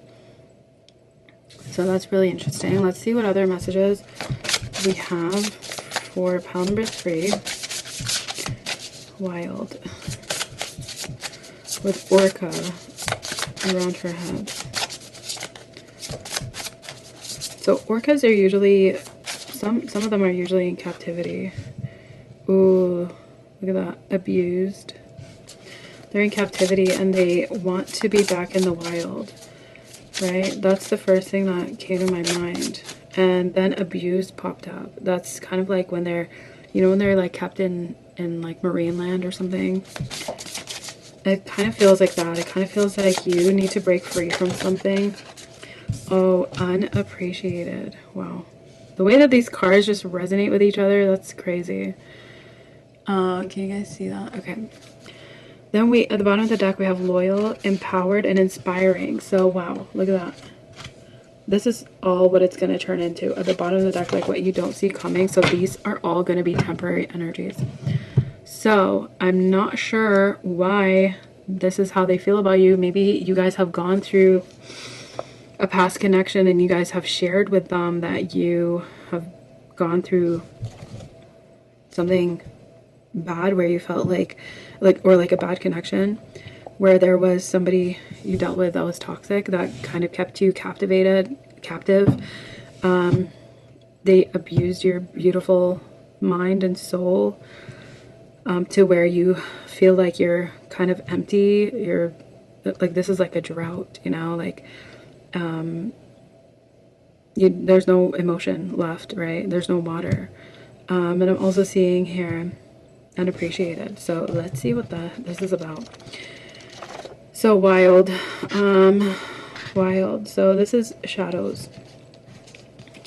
So that's really interesting. Let's see what other messages we have for pile number 3. Wild. With orca around her head. So orcas are usually, some of them are usually in captivity. Ooh, look at that, abused. They're in captivity and they want to be back in the wild, right? That's the first thing that came to my mind. And then abused popped up. That's kind of like when they're, you know, when they're like kept in like marine land or something. It kind of feels like that. It kind of feels like you need to break free from something. Oh, unappreciated. Wow. The way that these cards just resonate with each other, that's crazy. Can you guys see that? Okay. Then we, at the bottom of the deck, we have loyal, empowered, and inspiring. So, wow, look at that. This is all what it's going to turn into. At the bottom of the deck, like what you don't see coming. So these are all going to be temporary energies. So I'm not sure why this is how they feel about you. Maybe you guys have gone through a past connection and you guys have shared with them that you have gone through something bad where you felt like or like a bad connection where there was somebody you dealt with that was toxic, that kind of kept you captive. They abused your beautiful mind and soul, to where you feel like you're kind of empty. You're like, this is like a drought, you know, like there's no emotion left, right? There's no water. And I'm also seeing here unappreciated. So let's see what this is about. So wild. Wild. So this is shadows.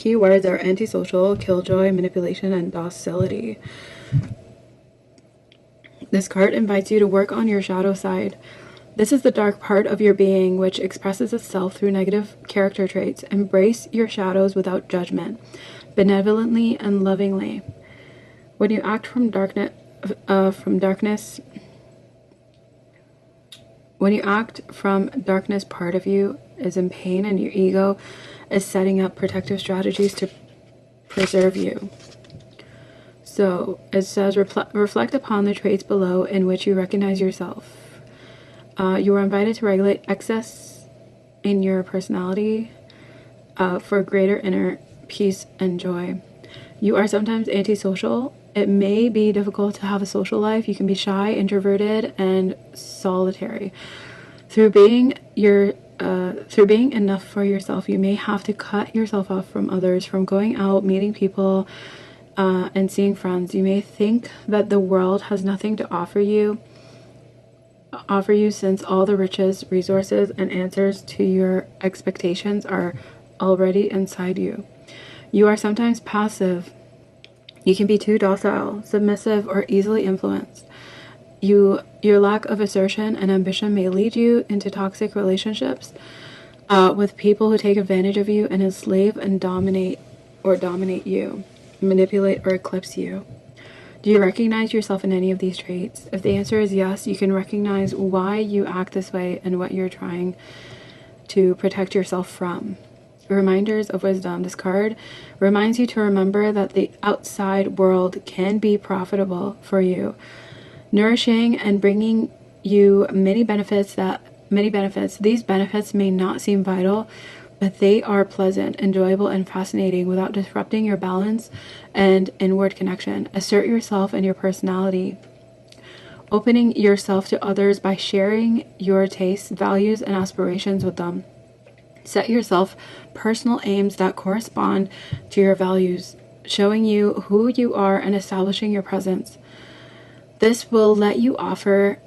keywords are antisocial, killjoy, manipulation, and docility. This card invites you to work on your shadow side. This is the dark part of your being which expresses itself through negative character traits. Embrace your shadows without judgment, benevolently and lovingly. When you act from darkness, part of you is in pain, and your ego is setting up protective strategies to preserve you. So it says, reflect upon the traits below in which you recognize yourself. You are invited to regulate excess in your personality for greater inner peace and joy. You are sometimes antisocial. It may be difficult to have a social life. You can be shy, introverted, and solitary. Through being enough for yourself, you may have to cut yourself off from others, from going out, meeting people, and seeing friends. You may think that the world has nothing to offer you since all the riches, resources, and answers to your expectations are already inside you. You are sometimes passive. You can be too docile, submissive, or easily influenced. Your lack of assertion and ambition may lead you into toxic relationships with people who take advantage of you and enslave and dominate you, manipulate or eclipse you. Do you recognize yourself in any of these traits? If the answer is yes, you can recognize why you act this way and what you're trying to protect yourself from. Reminders of wisdom. This card reminds you to remember that the outside world can be profitable for you, nourishing and bringing you many benefits. These benefits may not seem vital, but they are pleasant, enjoyable, and fascinating without disrupting your balance and inward connection. Assert yourself and your personality, opening yourself to others by sharing your tastes, values, and aspirations with them. Set yourself personal aims that correspond to your values, showing you who you are and establishing your presence. This will let you offer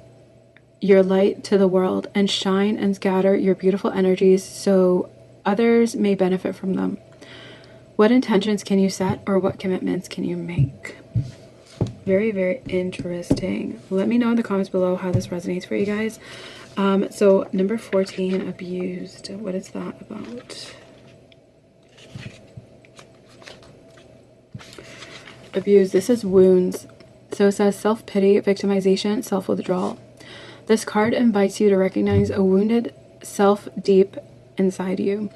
your light to the world and shine and scatter your beautiful energies so others may benefit from them. What intentions can you set, or what commitments can you make? Very, very interesting. Let me know in the comments below how this resonates for you guys. So number 14, abused. What is that about? Abused. This is wounds. So it says self-pity, victimization, self-withdrawal. This card invites you to recognize a wounded self deep inside you.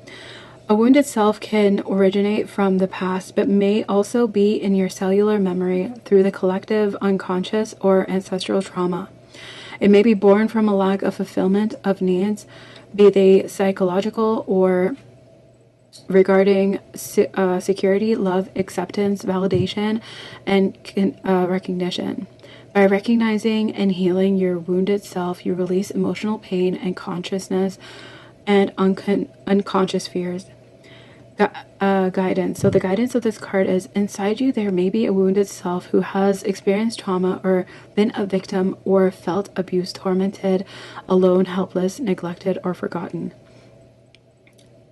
A wounded self can originate from the past, but may also be in your cellular memory through the collective unconscious or ancestral trauma. It may be born from a lack of fulfillment of needs, be they psychological or regarding security, love, acceptance, validation, and recognition. By recognizing and healing your wounded self, you release emotional pain and consciousness and unconscious fears. Guidance. So the guidance of this card is, inside you there may be a wounded self who has experienced trauma or been a victim or felt abused, tormented, alone, helpless, neglected, or forgotten.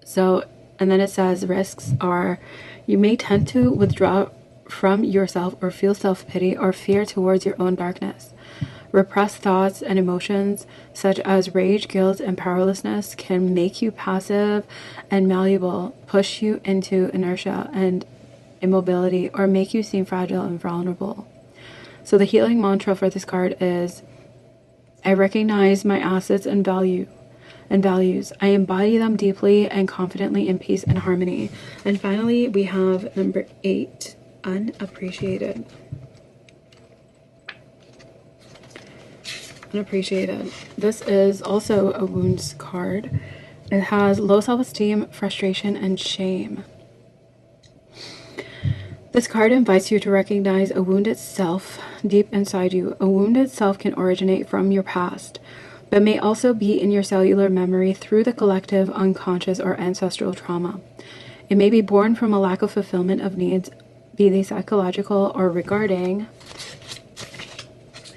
So, and then it says risks are, you may tend to withdraw from yourself or feel self-pity or fear towards your own darkness. Repressed thoughts and emotions such as rage, guilt, and powerlessness can make you passive and malleable, push you into inertia and immobility, or make you seem fragile and vulnerable. So the healing mantra for this card is, I recognize my assets and values. I embody them deeply and confidently in peace and harmony. And finally, we have number 8, unappreciated. Unappreciated. This is also a wounds card. It has low self-esteem, frustration, and shame. This card invites you to recognize a wounded self deep inside you. A wounded self can originate from your past, but may also be in your cellular memory through the collective unconscious or ancestral trauma. It may be born from a lack of fulfillment of needs, be they psychological or regarding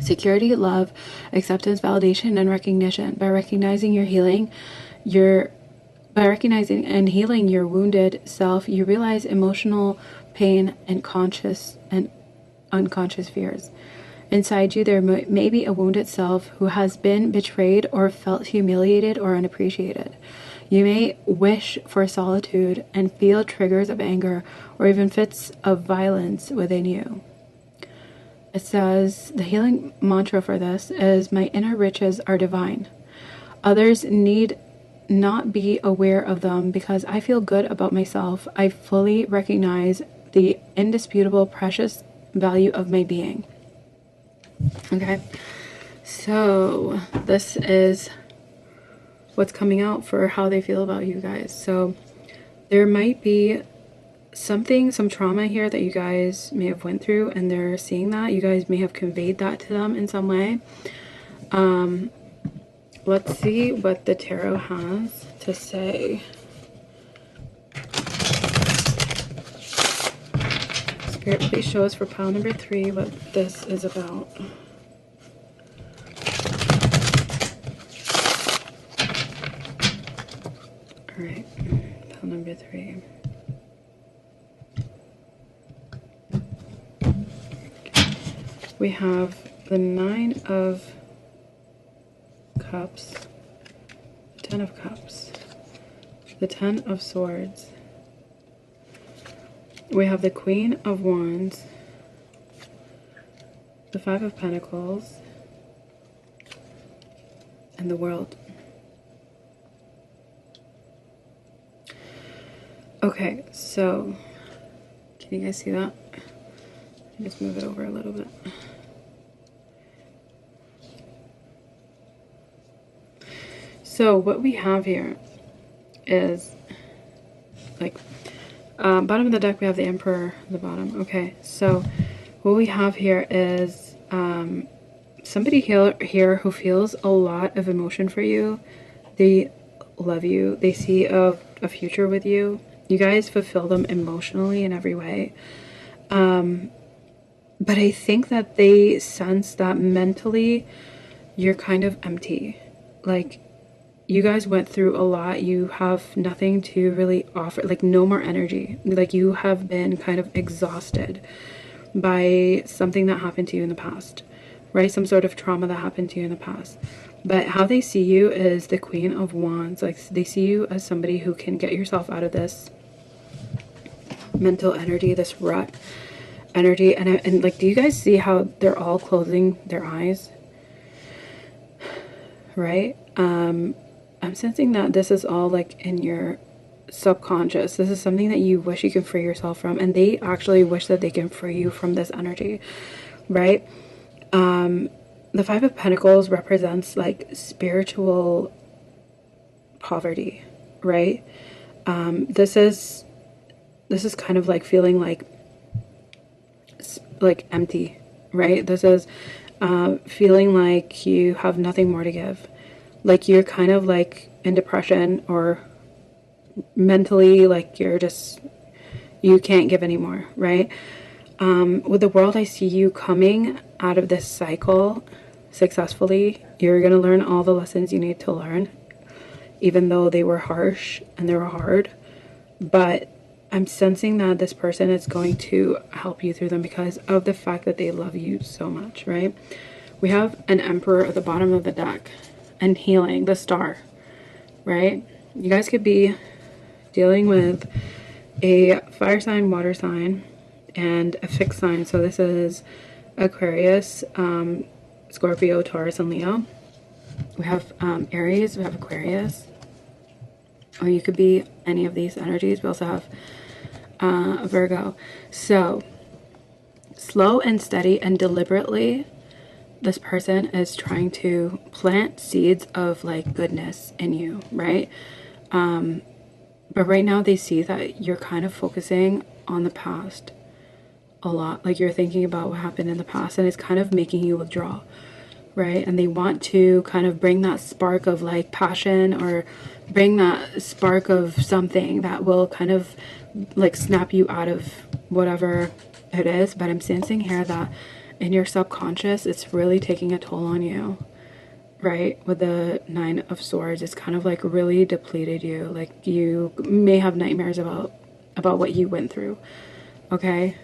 security, love, acceptance, validation, and recognition. By recognizing your healing, your By recognizing and healing your wounded self, you realize emotional pain and conscious and unconscious fears. Inside you, there may be a wounded self who has been betrayed or felt humiliated or unappreciated. You may wish for solitude and feel triggers of anger or even fits of violence within you. It says the healing mantra for this is, my inner riches are divine. Others need not be aware of them because I feel good about myself. I fully recognize the indisputable precious value of my being. Okay, so this is what's coming out for how they feel about you guys. So there might be something, some trauma here that you guys may have went through, and they're seeing that. You guys may have conveyed that to them in some way. Let's see what the tarot has to say. Spirit, please show us for pile number 3 what this is about. Alright, pile number 3. We have the 9 of Cups, the 10 of Cups, the 10 of Swords. We have the Queen of Wands, the 5 of Pentacles, and the World. Okay, so can you guys see that? Just move it over a little bit. So what we have here is like bottom of the deck, we have the Emperor at the bottom. Okay, so what we have here is somebody here who feels a lot of emotion for you. They love you. They see a future with you. You guys fulfill them emotionally in every way. But I think that they sense that mentally you're kind of empty. Like, you guys went through a lot. You have nothing to really offer, like no more energy. Like, you have been kind of exhausted by something that happened to you in the past, right? Some sort of trauma that happened to you in the past. But how they see you is the Queen of Wands. Like, they see you as somebody who can get yourself out of this mental energy, this rut energy. And like, do you guys see how they're all closing their eyes? Right? I'm sensing that this is all like in your subconscious. This is something that you wish you could free yourself from, and they actually wish that they can free you from this energy, right? The 5 of Pentacles represents like spiritual poverty, right? This is kind of like feeling like empty, right? This is feeling like you have nothing more to give. Like, you're kind of like in depression, or mentally like you can't give anymore, right? With the World, I see you coming out of this cycle successfully. You're going to learn all the lessons you need to learn, even though they were harsh and they were hard. But I'm sensing that this person is going to help you through them because of the fact that they love you so much, right? We have an Emperor at the bottom of the deck, and healing, the Star, right? You guys could be dealing with a fire sign, water sign, and a fixed sign. So this is Aquarius, Scorpio, Taurus, and Leo. We have Aries, we have Aquarius, or you could be any of these energies. We also have Virgo. So slow and steady and deliberately, this person is trying to plant seeds of like goodness in you, right? But right now they see that you're kind of focusing on the past a lot. Like, you're thinking about what happened in the past, and it's kind of making you withdraw, right? And they want to kind of bring that spark of like passion, or bring that spark of something that will kind of like snap you out of whatever it is. But I'm sensing here that in your subconscious, it's really taking a toll on you, right? With the Nine of Swords, it's kind of like really depleted you. Like you may have nightmares about what you went through, okay?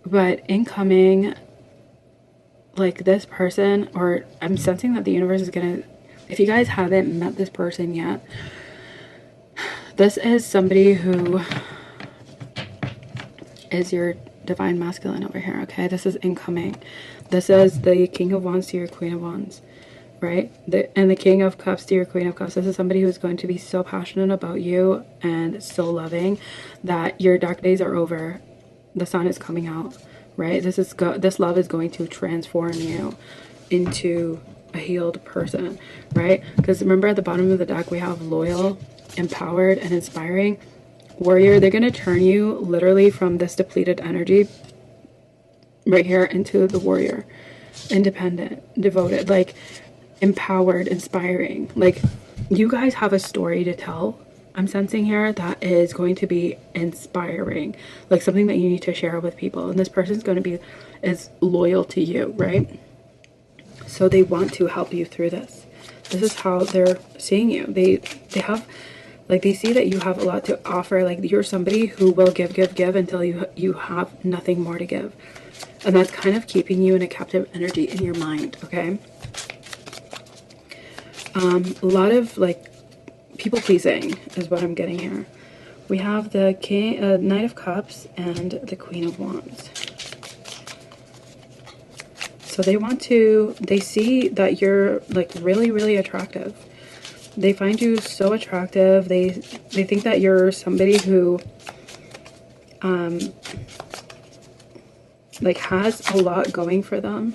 But incoming, like this person, or I'm sensing that the universe is gonna, if you guys haven't met this person yet, this is somebody who is your divine masculine over here, okay? This is incoming. This is the King of Wands to your Queen of Wands, right? And the King of Cups to your Queen of Cups. This is somebody who's going to be so passionate about you and so loving that your dark days are over. The sun is coming out, right? This love is going to transform you into a healed person, right? Because remember, at the bottom of the deck we have loyal, empowered, and inspiring. Warrior, they're going to turn you literally from this depleted energy right here into the warrior. Independent, devoted, like empowered, inspiring. Like you guys have a story to tell, I'm sensing here, that is going to be inspiring, like something that you need to share with people. And this person's going to be is loyal to you, right? So they want to help you through this. This is how they're seeing you. They have, like, they see that you have a lot to offer. Like you're somebody who will give until you have nothing more to give. And that's kind of keeping you in a captive energy in your mind, okay? A lot of like people pleasing is what I'm getting here. We have the Knight of Cups and the Queen of Wands. So they see that you're like really, really attractive. They find you so attractive. They think that you're somebody who like has a lot going for them.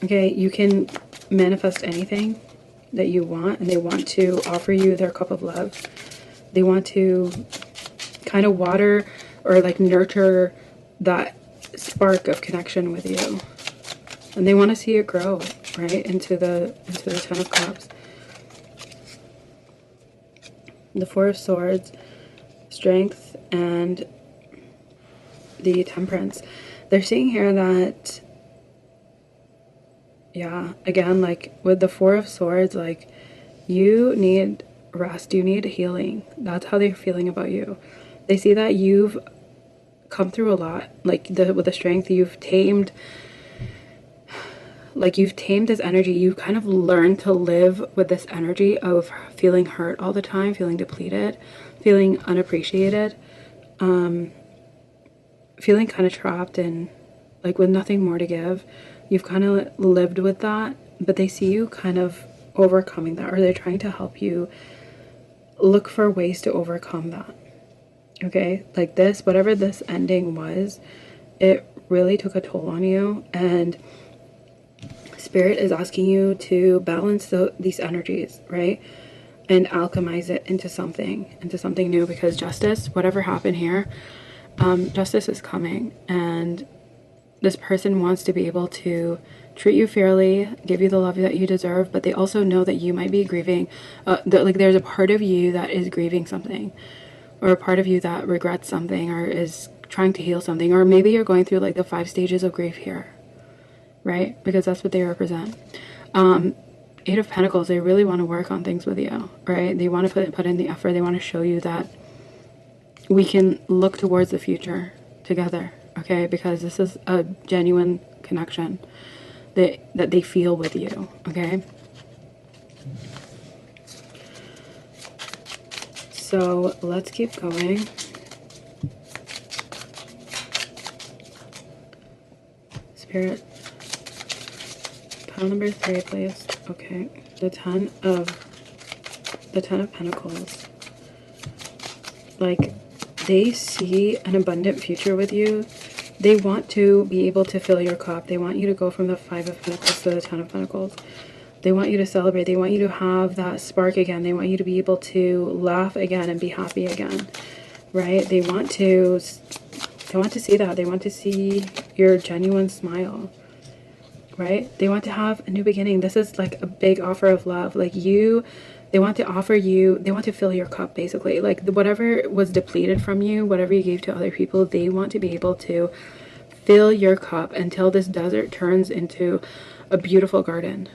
Okay, you can manifest anything that you want, and they want to offer you their cup of love. They want to kind of water or like nurture that spark of connection with you, and they want to see it grow right into the Ten of Cups. The Four of Swords, Strength, and the Temperance. They're seeing here that, yeah, again, like with the Four of Swords, like you need rest, you need healing. That's how they're feeling about you. They see that you've come through a lot, like with the Strength, you've tamed this energy. You've kind of learned to live with this energy of feeling hurt all the time, feeling depleted, feeling unappreciated, feeling kind of trapped and like with nothing more to give. You've kind of lived with that, but they see you kind of overcoming that, or they're trying to help you look for ways to overcome that. Okay, like this, whatever this ending was, it really took a toll on you, and Spirit is asking you to balance these energies, right? And alchemize it into something new, because justice, whatever happened here, justice is coming, and this person wants to be able to treat you fairly, give you the love that you deserve, but they also know that you might be grieving, like there's a part of you that is grieving something, or a part of you that regrets something, or is trying to heal something, or maybe you're going through like the 5 stages of grief here, right? Because that's what they represent. 8 of Pentacles, they really want to work on things with you, right? They want to put in the effort. They want to show you that we can look towards the future together, okay? Because this is a genuine connection that they feel with you, okay? So let's keep going. Spirit, pile number 3, please. Okay, the Ten of Pentacles. Like, they see an abundant future with you. They want to be able to fill your cup. They want you to go from the 5 of Pentacles to the 10 of Pentacles. They want you to celebrate. They want you to have that spark again. They want you to be able to laugh again and be happy again, right? They want to see that. They want to see your genuine smile, right? They want to have a new beginning. This is like a big offer of love. Like they want to offer you, they want to fill your cup, basically. Like whatever was depleted from you, whatever you gave to other people, they want to be able to fill your cup until this desert turns into a beautiful garden.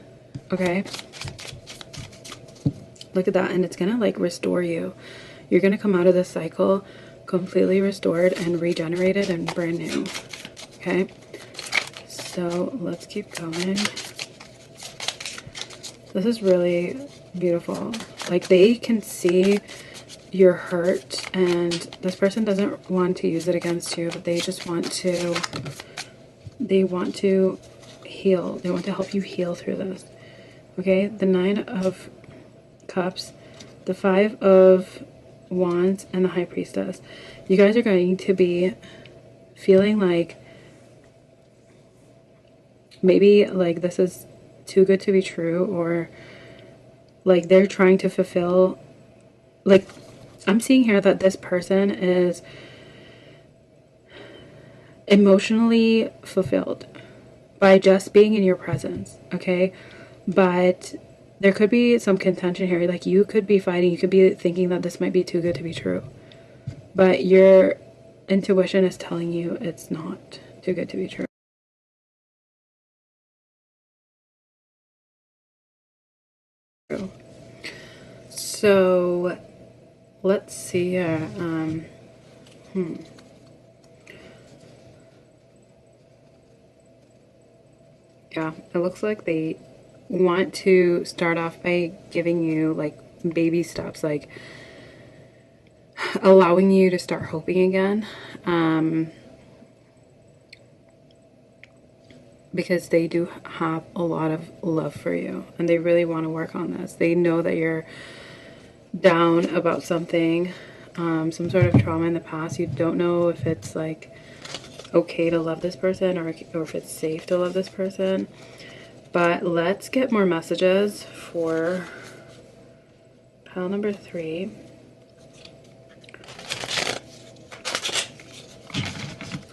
Okay? Look at that. And it's gonna like restore you. You're gonna come out of this cycle completely restored and regenerated and brand new. Okay? So let's keep going. This is really beautiful. Like, they can see your hurt, and this person doesn't want to use it against you, but they just want to heal. They want to help you heal through this. Okay, the 9 of Cups, the 5 of Wands, and the High Priestess. You guys are going to be feeling like maybe like this is too good to be true, or like they're trying to fulfill, like, I'm seeing here that this person is emotionally fulfilled by just being in your presence, okay? But there could be some contention here. Like, you could be fighting, you could be thinking that this might be too good to be true, but your intuition is telling you it's not too good to be true. So let's see here. Yeah, it looks like they want to start off by giving you like baby steps, like allowing you to start hoping again. Because they do have a lot of love for you, and they really want to work on this. They know that you're down about something, some sort of trauma in the past. You don't know if it's like okay to love this person, or if it's safe to love this person. But let's get more messages for pile number 3.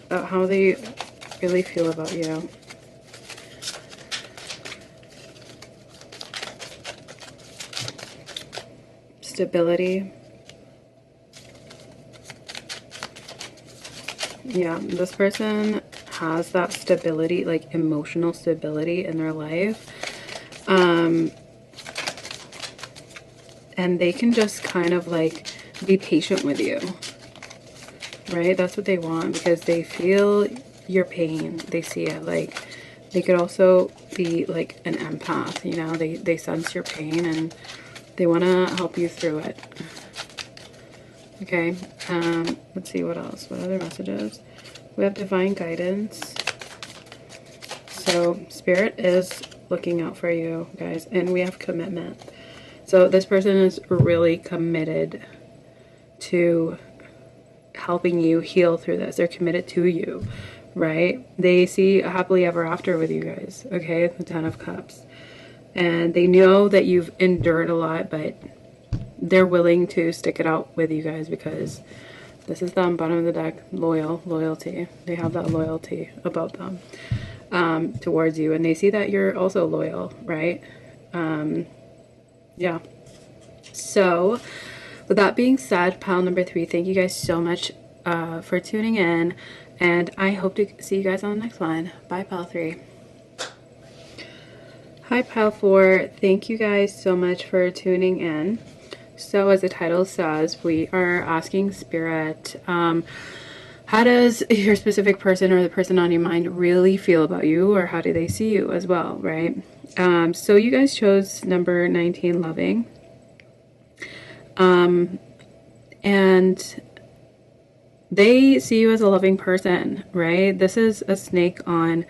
About how they really feel about you. Stability. Yeah, this person has that stability, like emotional stability in their life. And they can just kind of like be patient with you, right? That's what they want, because they feel your pain. They see it. Like, they could also be like an empath, you know? They sense your pain, and they want to help you through it. Okay, let's see what else. What other messages? We have divine guidance. So Spirit is looking out for you guys, and we have commitment. So this person is really committed to helping you heal through this. They're committed to you, right? They see a happily ever after with you guys, okay? The 10 of Cups. And they know that you've endured a lot, but they're willing to stick it out with you guys, because this is the bottom of the deck. Loyalty. They have that loyalty about them towards you, and they see that you're also loyal, right? Yeah. So with that being said, pile number 3, thank you guys so much for tuning in, and I hope to see you guys on the next one. Bye, pile 3. Hi, pile 4. Thank you guys so much for tuning in. So as the title says, we are asking Spirit, how does your specific person or the person on your mind really feel about you, or how do they see you as well, right? So you guys chose number 19, loving. And they see you as a loving person, right? This is a snake on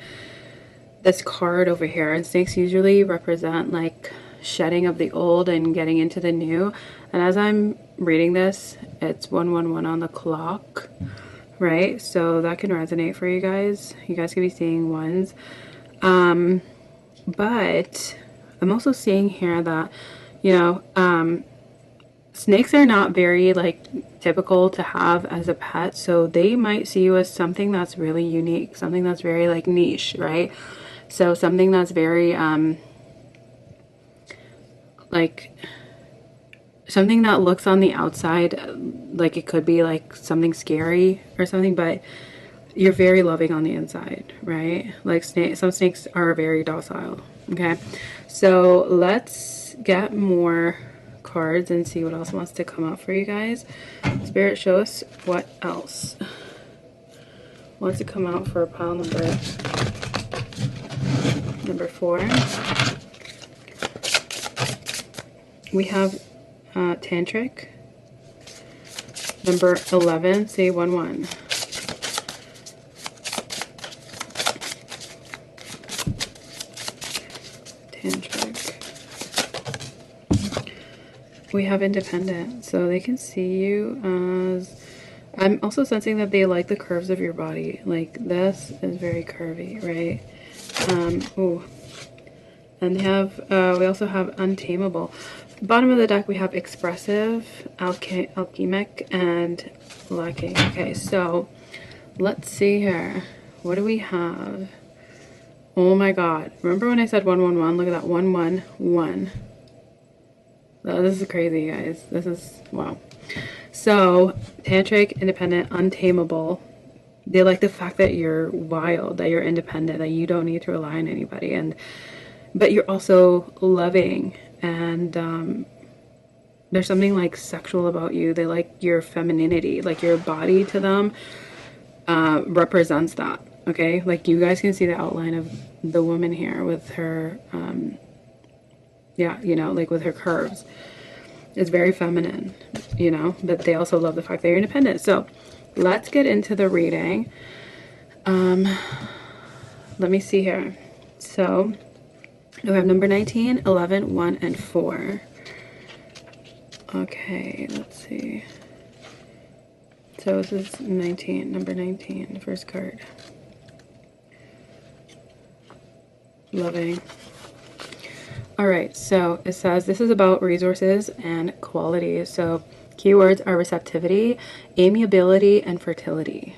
this card over here, and snakes usually represent like shedding of the old and getting into the new. And as I'm reading this, it's 111 on the clock, right? So that can resonate for you guys. You guys could be seeing ones. But I'm also seeing here that, you know, snakes are not very like typical to have as a pet, so they might see you as something that's really unique, something that's very like niche, right? So something that's very like something that looks on the outside like it could be like something scary or something, but you're very loving on the inside, right? Like some snakes are very docile. Okay, so let's get more cards and see what else wants to come out for you guys. Spirit, show us what else wants to come out for pile number 4. We have tantric. Number 11, say 1-1. Tantric. We have independent, so they can see you as... I'm also sensing that they like the curves of your body. Like, this is very curvy, right? Ooh. And they have, we also have untamable. Bottom of the deck, we have expressive, alchemic, and lacking. Okay, so let's see here. What do we have? Oh my god. Remember when I said 1-1-1? Look at that. 1-1-1. Oh, this is crazy, guys. This is, wow. So, tantric, independent, untamable. They like the fact that you're wild, that you're independent, that you don't need to rely on anybody. But you're also loving, and there's something like sexual about you. They like your femininity, like your body to them represents that. Okay, like you guys can see the outline of the woman here with her, yeah, you know, like with her curves. It's very feminine, you know, but they also love the fact that you're independent. So let's get into the reading. Let me see here. So we have number 19, 11, 1, and 4. Okay, let's see. So this is 19, number 19, the first card. Loving. All right, so it says this is about resources and qualities. So keywords are receptivity, amiability, and fertility.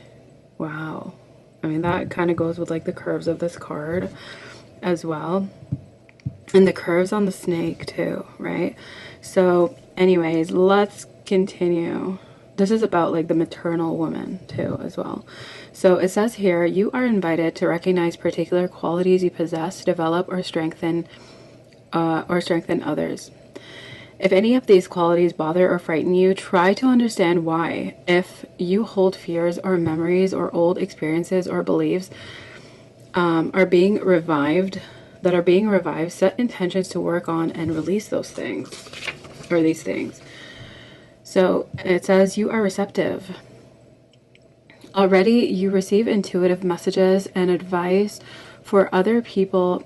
Wow. I mean, that kind of goes with like the curves of this card as well. And the curves on the snake too, right? So anyways, let's continue. This is about like the maternal woman too as well. So it says here, you are invited to recognize particular qualities you possess, develop, or strengthen others. If any of these qualities bother or frighten you, try to understand why. If you hold fears or memories or old experiences or beliefs are being revived, set intentions to work on and release those things, or these things. So it says you are receptive. Already you receive intuitive messages and advice for other people,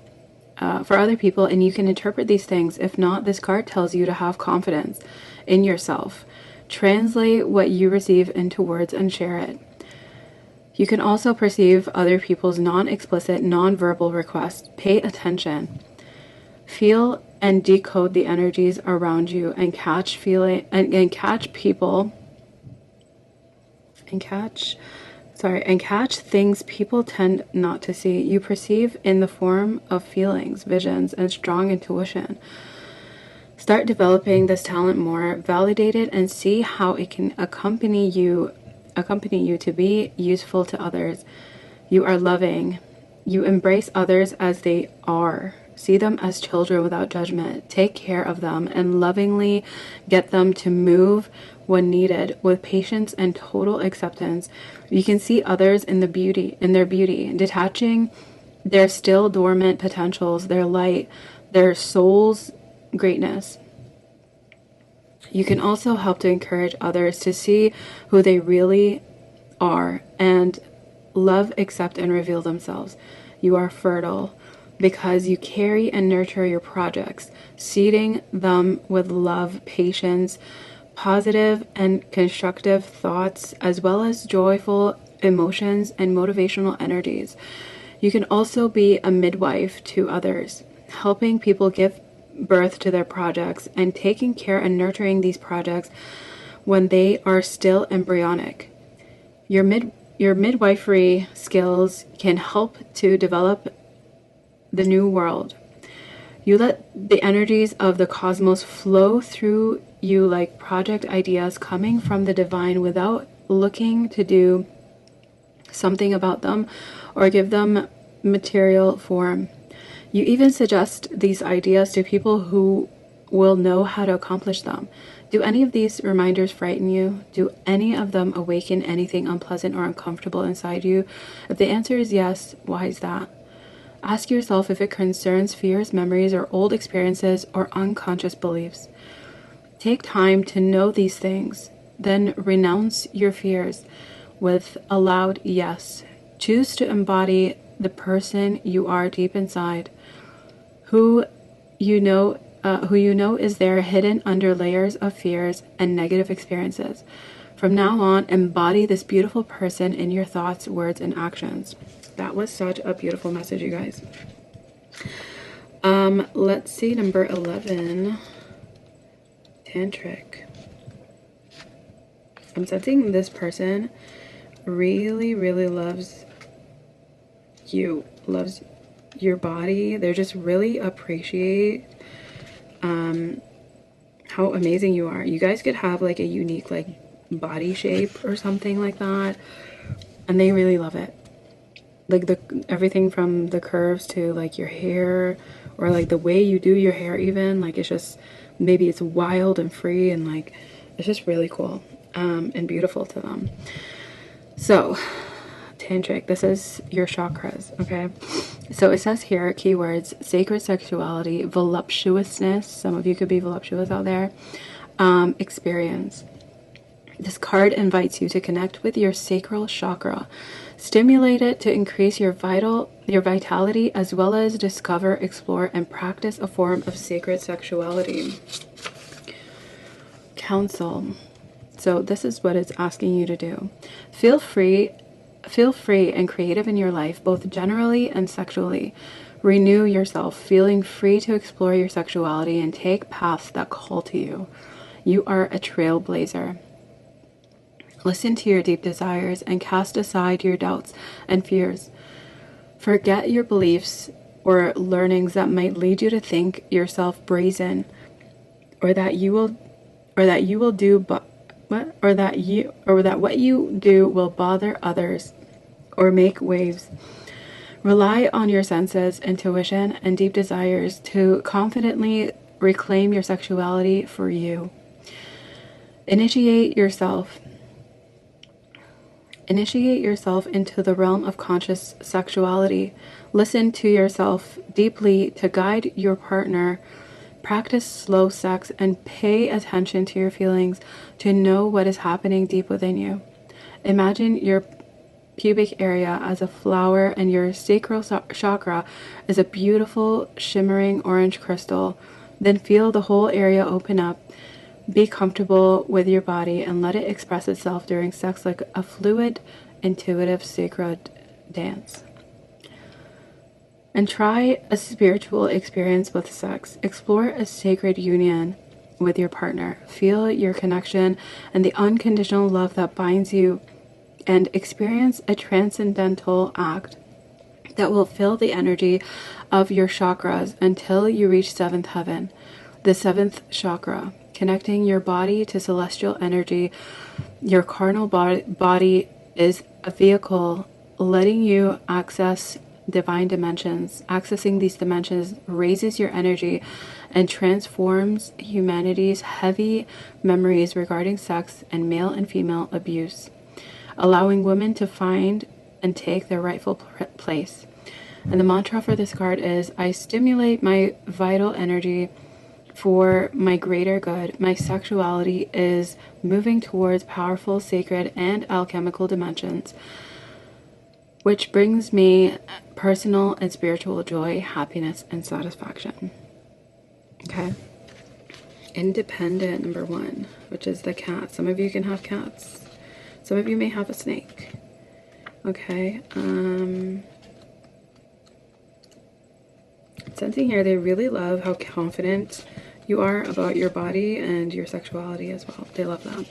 and you can interpret these things. If not, this card tells you to have confidence in yourself. Translate what you receive into words and share it. You can also perceive other people's non-explicit, non-verbal requests. Pay attention. Feel and decode the energies around you and catch things people tend not to see. You perceive in the form of feelings, visions, and strong intuition. Start developing this talent more, validate it, and see how it can accompany you to be useful to others. You are loving. You embrace others as they are. See them as children without judgment. Take care of them and lovingly get them to move when needed with patience and total acceptance. You can see others in their beauty, detaching their still dormant potentials, their light, their soul's greatness. You can also help to encourage others to see who they really are and love, accept, and reveal themselves. You are fertile because you carry and nurture your projects, seeding them with love, patience, positive and constructive thoughts, as well as joyful emotions and motivational energies. You can also be a midwife to others, helping people give birth to their projects and taking care and nurturing these projects when they are still embryonic. Your midwifery skills can help to develop the new world. You let the energies of the cosmos flow through you like project ideas coming from the divine without looking to do something about them or give them material form. You even suggest these ideas to people who will know how to accomplish them. Do any of these reminders frighten you? Do any of them awaken anything unpleasant or uncomfortable inside you? If the answer is yes, why is that? Ask yourself if it concerns fears, memories, or old experiences or unconscious beliefs. Take time to know these things, then renounce your fears with a loud yes. Choose to embody the person you are deep inside, who you know is there hidden under layers of fears and negative experiences. From now on, embody this beautiful person in your thoughts, words, and actions. That was such a beautiful message, you guys. Let's see, number 11, tantric. I'm sensing this person really, really loves you, loves your body. They just really appreciate how amazing you are. You guys could have like a unique like body shape or something like that, and they really love it. Like everything from the curves to like your hair, or like the way you do your hair even, like it's just, maybe it's wild and free, and like it's just really cool and beautiful to them. So tantric, this is your chakras, okay? So it says here, keywords: sacred sexuality, voluptuousness, some of you could be voluptuous out there, experience. This card invites you to connect with your sacral chakra, stimulate it to increase your vitality, as well as discover, explore, and practice a form of sacred sexuality. Counsel. So this is what it's asking you to do. Feel free and creative in your life, both generally and sexually. Renew yourself, feeling free to explore your sexuality and take paths that call to you. You are a trailblazer. Listen to your deep desires and cast aside your doubts and fears. Forget your beliefs or learnings that might lead you to think yourself brazen, or that what you do will bother others or make waves. Rely on your senses, intuition, and deep desires to confidently reclaim your sexuality for you. Initiate yourself into the realm of conscious sexuality. Listen to yourself deeply to guide your partner. Practice slow sex and pay attention to your feelings to know what is happening deep within you. Imagine your pubic area as a flower and your sacral chakra is a beautiful shimmering orange crystal. Then feel the whole area open up. Be comfortable with your body and let it express itself during sex like a fluid, intuitive, sacred dance. And try a spiritual experience with sex. Explore a sacred union with your partner. Feel your connection and the unconditional love that binds you, and experience a transcendental act that will fill the energy of your chakras until you reach seventh heaven, the seventh chakra, connecting your body to celestial energy. Your carnal body is a vehicle letting you access divine dimensions. Accessing these dimensions raises your energy and transforms humanity's heavy memories regarding sex and male and female abuse, allowing women to find and take their rightful place. And the mantra for this card is, I stimulate my vital energy for my greater good. My sexuality is moving towards powerful, sacred, and alchemical dimensions, which brings me personal and spiritual joy, happiness, and satisfaction. Okay. Independent, number 1, which is the cat. Some of you can have cats. Some of you may have a snake. Okay. Sensing here, they really love how confident you are about your body and your sexuality as well. They love that.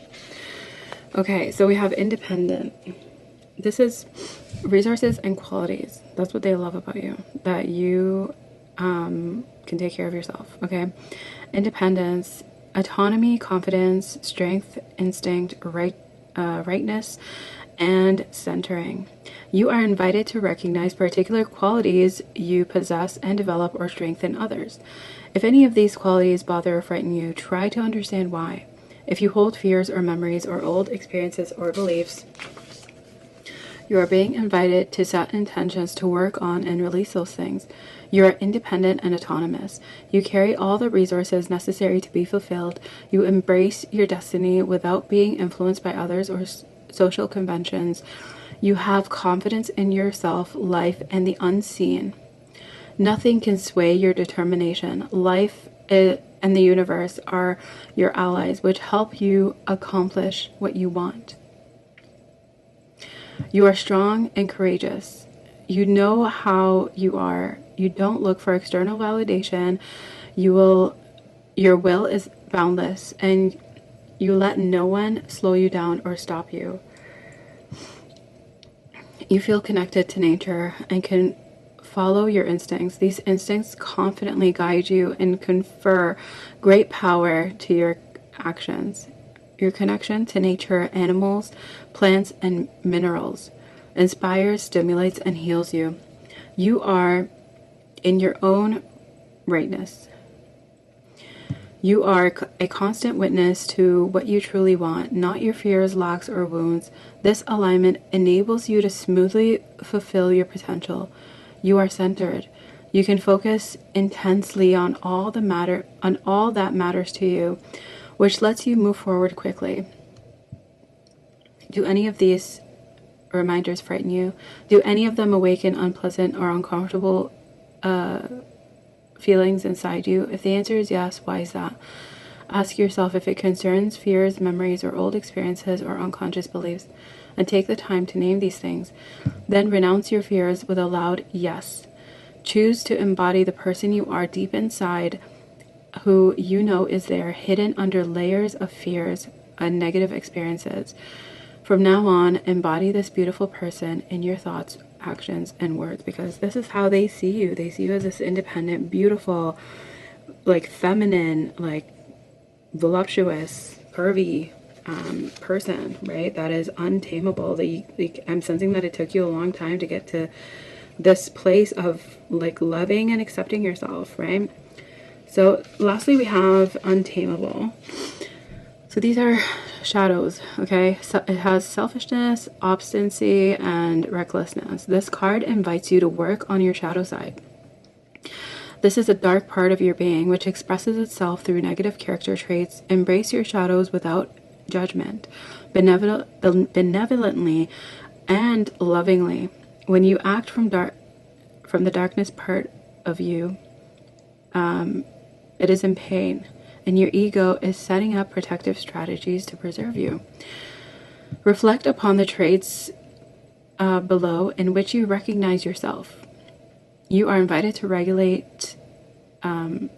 Okay, so we have independent. This is resources and qualities. That's what they love about you, that you can take care of yourself. Okay. Independence, autonomy, confidence, strength, instinct, rightness, and centering. You are invited to recognize particular qualities you possess and develop or strengthen others. If any of these qualities bother or frighten you, try to understand why. If you hold fears or memories or old experiences or beliefs, you are being invited to set intentions to work on and release those things. You are independent and autonomous. You carry all the resources necessary to be fulfilled. You embrace your destiny without being influenced by others or social conventions. You have confidence in yourself, life, and the unseen. Nothing can sway your determination. Life and the universe are your allies, which help you accomplish what you want. You are strong and courageous. You know how you are. You don't look for external validation. Your will is boundless, and you let no one slow you down or stop you. You feel connected to nature and can follow your instincts. These instincts confidently guide you and confer great power to your actions. Your connection to nature, animals, plants, and minerals inspires, stimulates, and heals you. You are in your own rightness. You are a constant witness to what you truly want, not your fears, lacks, or wounds. This alignment enables you to smoothly fulfill your potential. You are centered. You can focus intensely on all that matters to you, which lets you move forward quickly. Do any of these reminders frighten you? Do any of them awaken unpleasant or uncomfortable feelings inside you? If the answer is yes, why is that? Ask yourself if it concerns fears, memories, or old experiences or unconscious beliefs, and take the time to name these things. Then renounce your fears with a loud yes. Choose to embody the person you are deep inside, who you know is there, hidden under layers of fears and negative experiences. From now on, embody this beautiful person in your thoughts, actions, and words, because this is how they see you. They see you as this independent, beautiful, like feminine, like voluptuous, curvy person, right? That is untamable. I'm sensing that it took you a long time to get to this place of like loving and accepting yourself, right? So lastly, we have untamable. So these are shadows, okay? So it has selfishness, obstinacy, and recklessness. This card invites you to work on your shadow side. This is a dark part of your being which expresses itself through negative character traits. Embrace your shadows without judgment, benevolently and lovingly. When you act from the darkness part of you, it is in pain, and your ego is setting up protective strategies to preserve you. Reflect upon the traits below in which you recognize yourself. You are invited to regulate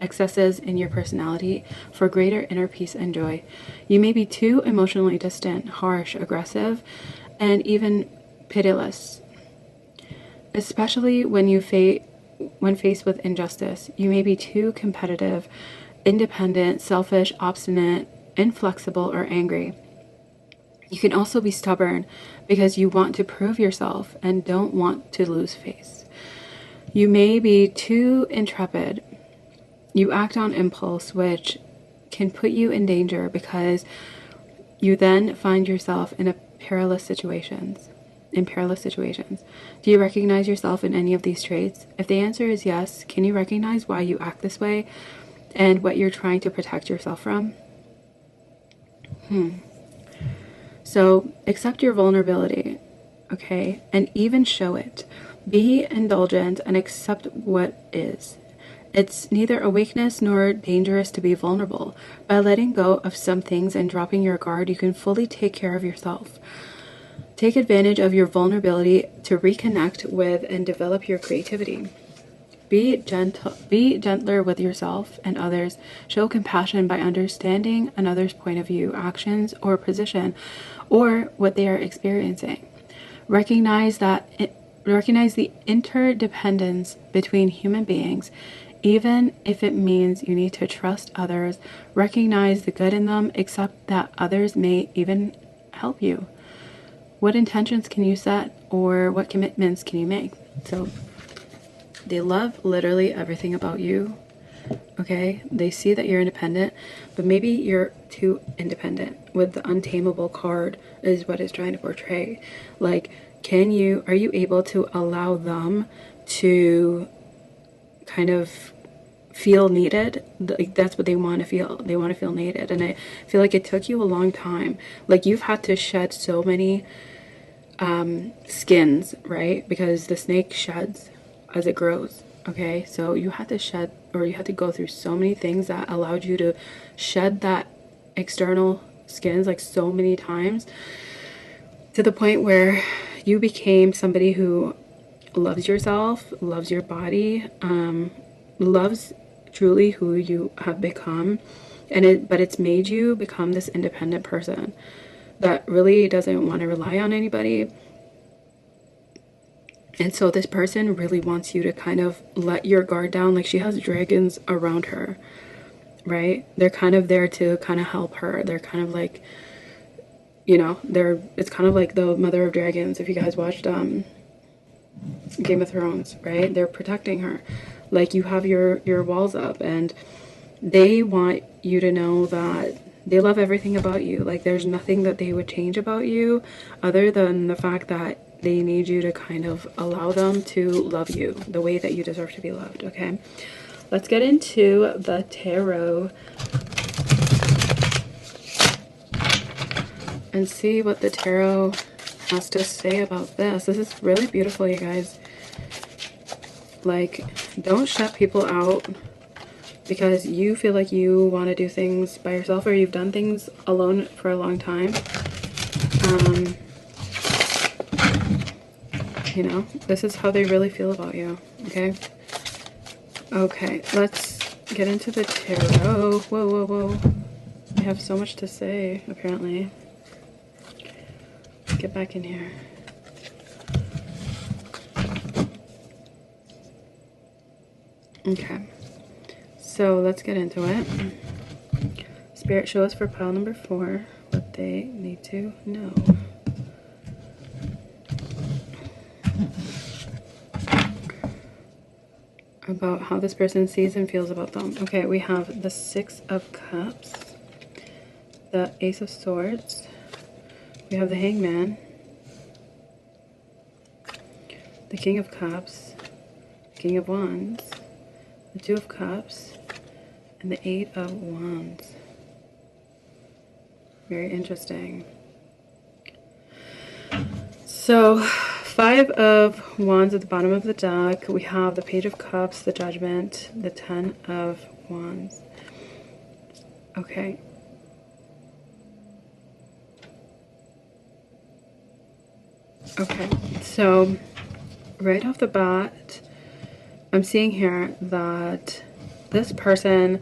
excesses in your personality for greater inner peace and joy. You may be too emotionally distant, harsh, aggressive, and even pitiless, especially when faced with injustice. You may be too competitive, independent, selfish, obstinate, inflexible, or angry. You can also be stubborn because you want to prove yourself and don't want to lose face. You may be too intrepid. You act on impulse, which can put you in danger because you then find yourself in perilous situations. Do you recognize yourself in any of these traits? If the answer is yes, can you recognize why you act this way and what you're trying to protect yourself from? So accept your vulnerability, okay? And even show it. Be indulgent and accept what is. It's neither a weakness nor dangerous to be vulnerable. By letting go of some things and dropping your guard, you can fully take care of yourself. Take advantage of your vulnerability to reconnect with and develop your creativity. Be gentler with yourself and others. Show compassion by understanding another's point of view, actions, or position, or what they are experiencing. Recognize the interdependence between human beings, even if it means you need to trust others. Recognize the good in them, accept that others may even help you. what intentions can you set, or what commitments can you make? So they love literally everything about you. Okay, they see that you're independent, but maybe you're too independent. With the untamable card is what it's trying to portray. Like, are you able to allow them to kind of feel needed? Like, that's what they want to feel. They want to feel needed. And I feel like it took you a long time. Like, you've had to shed so many skins, right? Because the snake sheds as it grows. Okay, so you had to shed, or you had to go through so many things that allowed you to shed that external skins like so many times, to the point where you became somebody who loves yourself, loves your body, loves truly who you have become. But it's made you become this independent person that really doesn't want to rely on anybody. And so this person really wants you to kind of let your guard down. Like, she has dragons around her, right? They're kind of there to kind of help her. They're kind of like, it's kind of like the Mother of Dragons. If you guys watched Game of Thrones, right? They're protecting her. Like, you have your walls up, and they want you to know that they love everything about you. Like, there's nothing that they would change about you other than the fact that they need you to kind of allow them to love you the way that you deserve to be loved. Okay, let's get into the tarot and see what the tarot has to say about this. This is really beautiful, you guys. Like, don't shut people out because you feel like you want to do things by yourself, or you've done things alone for a long time. This is how they really feel about you. Okay, let's get into the tarot. Whoa. I have so much to say, apparently. Let's get back in here. Okay, so let's get into it. Spirit, show us for pile number 4 what they need to know. About how this person sees and feels about them. Okay, we have the 6 of Cups, the Ace of Swords, we have the Hangman, the King of Cups, King of Wands, the 2 of Cups, and the 8 of Wands. Very interesting. So, 5 of Wands at the bottom of the deck. We have the Page of Cups, the Judgment, the 10 of Wands. Okay. Okay, so right off the bat, I'm seeing here that this person,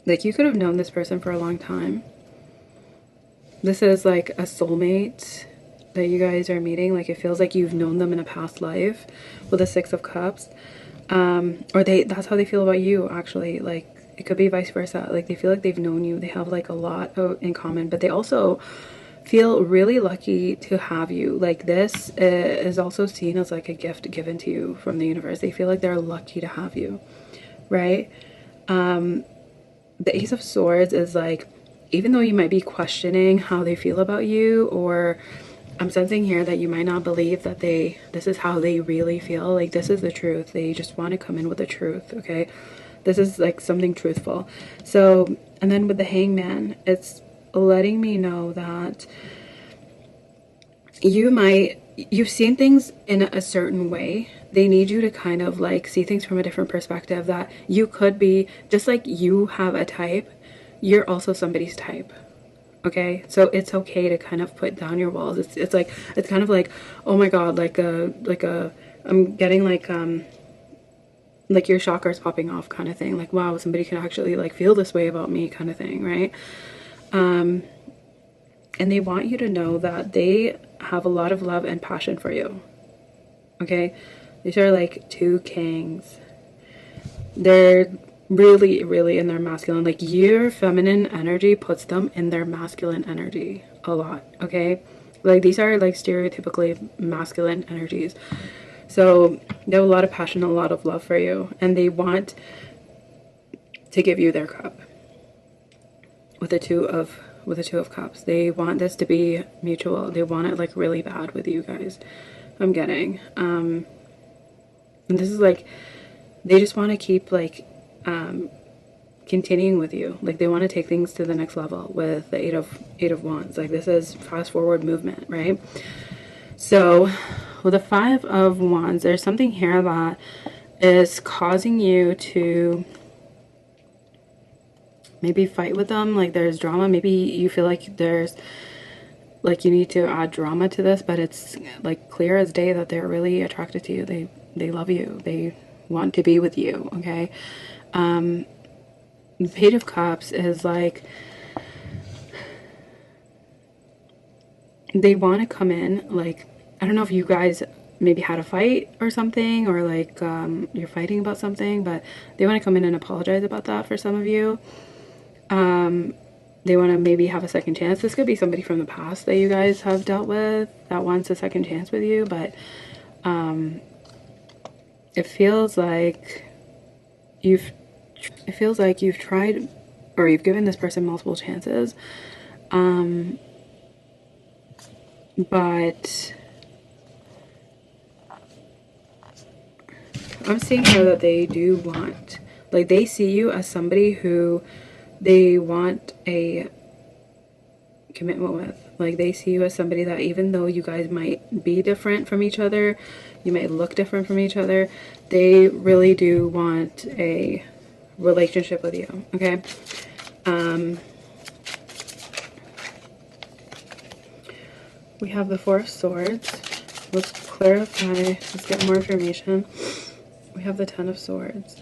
like, you could have known this person for a long time. This is like a soulmate that you guys are meeting. Like, it feels like you've known them in a past life with the 6 of Cups. Or that's how they feel about you, actually. Like, it could be vice versa. Like, they feel like they've known you. They have like a lot in common, but they also feel really lucky to have you. Like, this is also seen as like a gift given to you from the universe. They feel like they're lucky to have you, right? The Ace of Swords is like, even though you might be questioning how they feel about you, or I'm sensing here that you might not believe that this is how they really feel. Like, this is the truth. They just want to come in with the truth, okay? This is like something truthful. So, and then with the Hangman, it's letting me know that you've seen things in a certain way. They need you to kind of like see things from a different perspective, that you could be, just like you have a type, you're also somebody's type. Okay, so it's okay to kind of put down your walls. It's kind of like, oh my god, like I'm getting like your chakras popping off kind of thing. Like, wow, somebody can actually like feel this way about me kind of thing, right? And they want you to know that they have a lot of love and passion for you. Okay, these are like 2 kings. They're really, really in their masculine. Like your feminine energy puts them in their masculine energy a lot, okay? Like these are like stereotypically masculine energies. So they have a lot of passion, a lot of love for you, and they want to give you their cup with the two of cups. They want this to be mutual. They want it like really bad with you guys. I'm getting. And this is like they just want to keep like continuing with you. Like they want to take things to the next level with the eight of wands. Like this is fast forward movement, right? So with the 5 of wands, there's something here that is causing you to maybe fight with them. Like there's drama. Maybe you feel like there's like you need to add drama to this, but it's like clear as day that they're really attracted to you. They love you. They want to be with you, okay? The Page of Cups is like they want to come in, like I don't know if you guys maybe had a fight or something, or like you're fighting about something, but they want to come in and apologize about that for some of you. They want to maybe have a second chance. This could be somebody from the past that you guys have dealt with that wants a second chance with you, but it feels like you've tried, or you've given this person multiple chances, but I'm seeing here that they do want, like they see you as somebody who they want a commitment with. Like they see you as somebody that even though you guys might be different from each other, you might look different from each other, they really do want a relationship with you, okay? We have the 4 of Swords. Let's clarify, let's get more information. We have the 10 of Swords.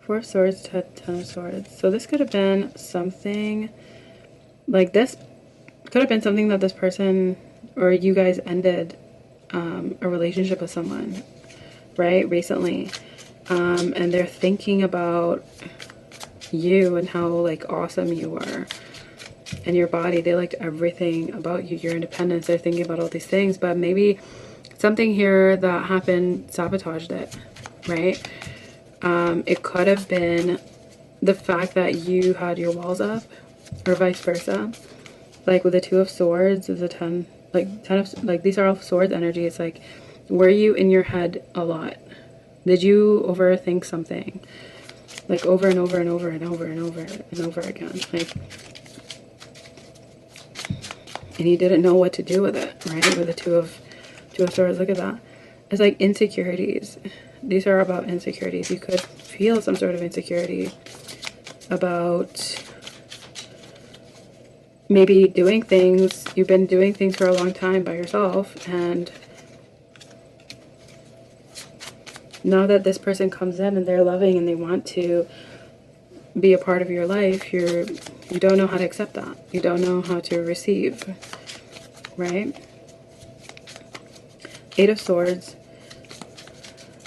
4 of Swords to 10 of Swords. So this could have been something, like this could have been something that this person or you guys ended a relationship with someone, right, recently. And they're thinking about you and how like awesome you are and your body. They liked everything about you, your independence. They're thinking about all these things, but maybe something here that happened sabotaged it, right? It could have been the fact that you had your walls up, or vice versa. Like with the 2 of Swords is a 10, like 10 of, like these are all swords energy. It's like, were you in your head a lot? Did you overthink something? Like over and over and over and over and over and over again. Like, and you didn't know what to do with it, right? With the two of Swords, look at that. It's like insecurities. These are about insecurities. You could feel some sort of insecurity about maybe doing things. You've been doing things for a long time by yourself, and now that this person comes in and they're loving and they want to be a part of your life, you don't know how to accept that. You don't know how to receive, right? 8 of Swords,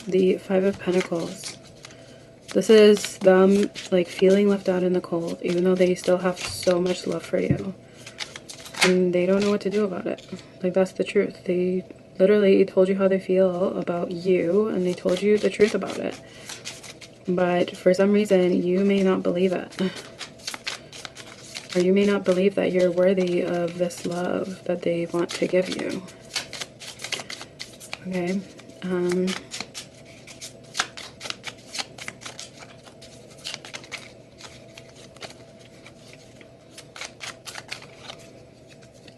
the 5 of Pentacles. This is them like feeling left out in the cold, even though they still have so much love for you. And they don't know what to do about it. Like, that's the truth. They literally told you how they feel about you, and they told you the truth about it. But for some reason, you may not believe it. Or you may not believe that you're worthy of this love that they want to give you. Okay.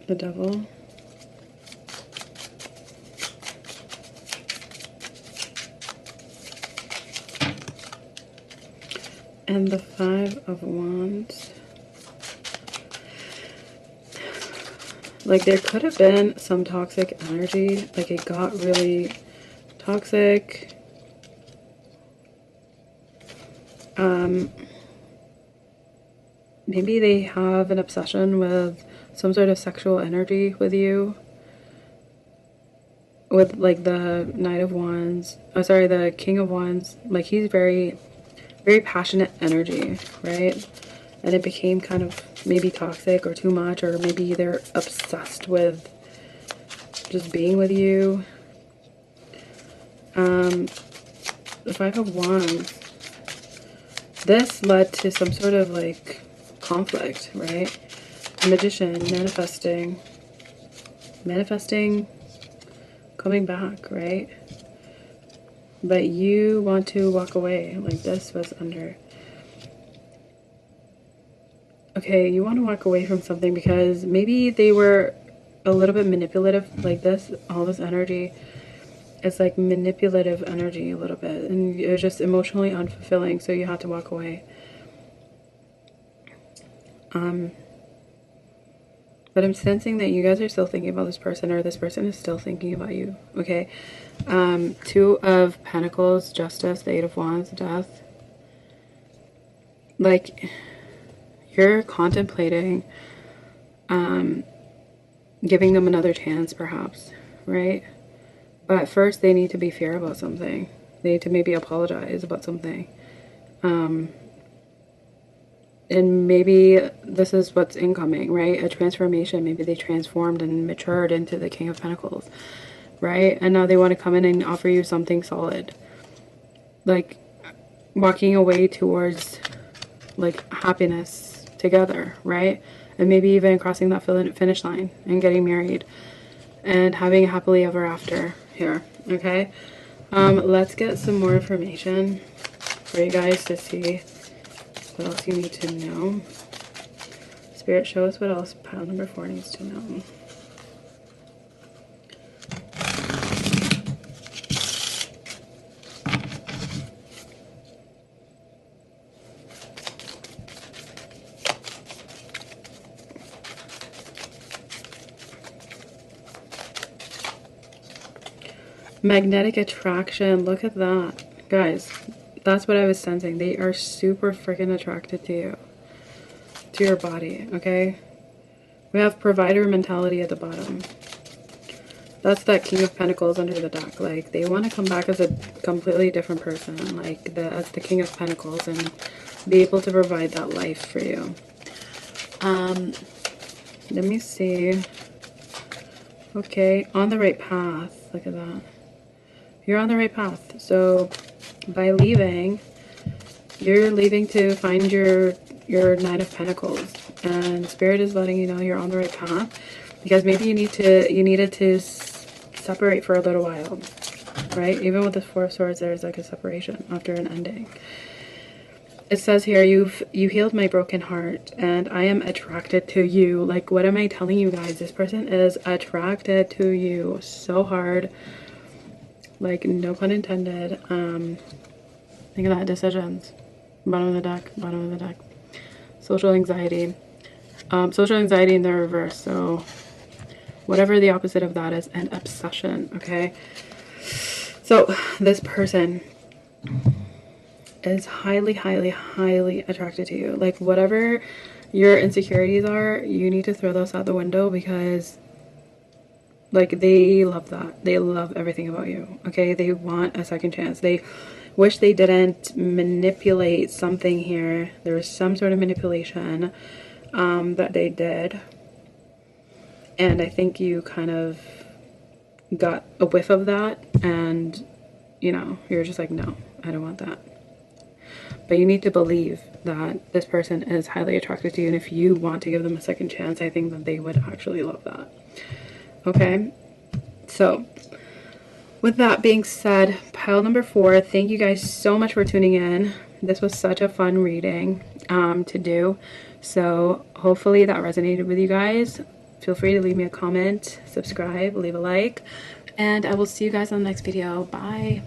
The Devil. And the 5 of Wands. Like, there could have been some toxic energy. Like, it got really toxic. Maybe they have an obsession with some sort of sexual energy with you. With, like, the Knight of Wands. Oh, sorry, the King of Wands. Like, he's very very passionate energy, right? And it became kind of maybe toxic or too much, or maybe they're obsessed with just being with you. The Five of Wands. This led to some sort of like conflict, right? Magician, manifesting, coming back, right? But you want to walk away. Like this was under. Okay, you want to walk away from something because maybe they were a little bit manipulative, like this, all this energy. It's like manipulative energy a little bit, and it was just emotionally unfulfilling, so you have to walk away. But I'm sensing that you guys are still thinking about this person, or this person is still thinking about you, okay? Two of Pentacles, Justice, the Eight of Wands, Death. Like, you're contemplating giving them another chance, perhaps, right? But first, they need to be fair about something. They need to maybe apologize about something. And maybe this is what's incoming, right? A transformation. Maybe they transformed and matured into the King of Pentacles, right? And now they want to come in and offer you something solid. Like, walking away towards, like, happiness together, right? And maybe even crossing that finish line and getting married and having a happily ever after here, okay? Let's get some more information for you guys to see what else you need to know. Spirit, show us what else pile number 4 needs to know. Magnetic attraction. Look at that. Guys, that's what I was sensing. They are super freaking attracted to you. To your body, okay? We have provider mentality at the bottom. That's that King of Pentacles under the deck. Like, they want to come back as a completely different person. Like, as the King of Pentacles and be able to provide that life for you. Let me see. Okay, on the right path. Look at that. You're on the right path. So by leaving, you're leaving to find your Knight of Pentacles, and Spirit is letting you know you're on the right path, because maybe you needed to separate for a little while, right? Even with the Four of Swords, there's like a separation after an ending. It says here, you healed my broken heart, and I am attracted to you. Like, what am I telling you guys? This person is attracted to you so hard. Like, no pun intended. Think of that. Decisions. Bottom of the deck. Bottom of the deck. Social anxiety. Social anxiety in the reverse. So, whatever the opposite of that is. And obsession. Okay? So, this person is highly, highly, highly attracted to you. Like, whatever your insecurities are, you need to throw those out the window, because like, they love that. They love everything about you, okay? They want a second chance. They wish they didn't manipulate something here. There was some sort of manipulation that they did. And I think you kind of got a whiff of that. And, you know, you're just like, no, I don't want that. But you need to believe that this person is highly attracted to you. And if you want to give them a second chance, I think that they would actually love that. Okay, so with that being said, pile number 4, thank you guys so much for tuning in. This was such a fun reading to do. So hopefully that resonated with you guys. Feel free to leave me a comment, subscribe, leave a like, and I will see you guys on the next video. Bye.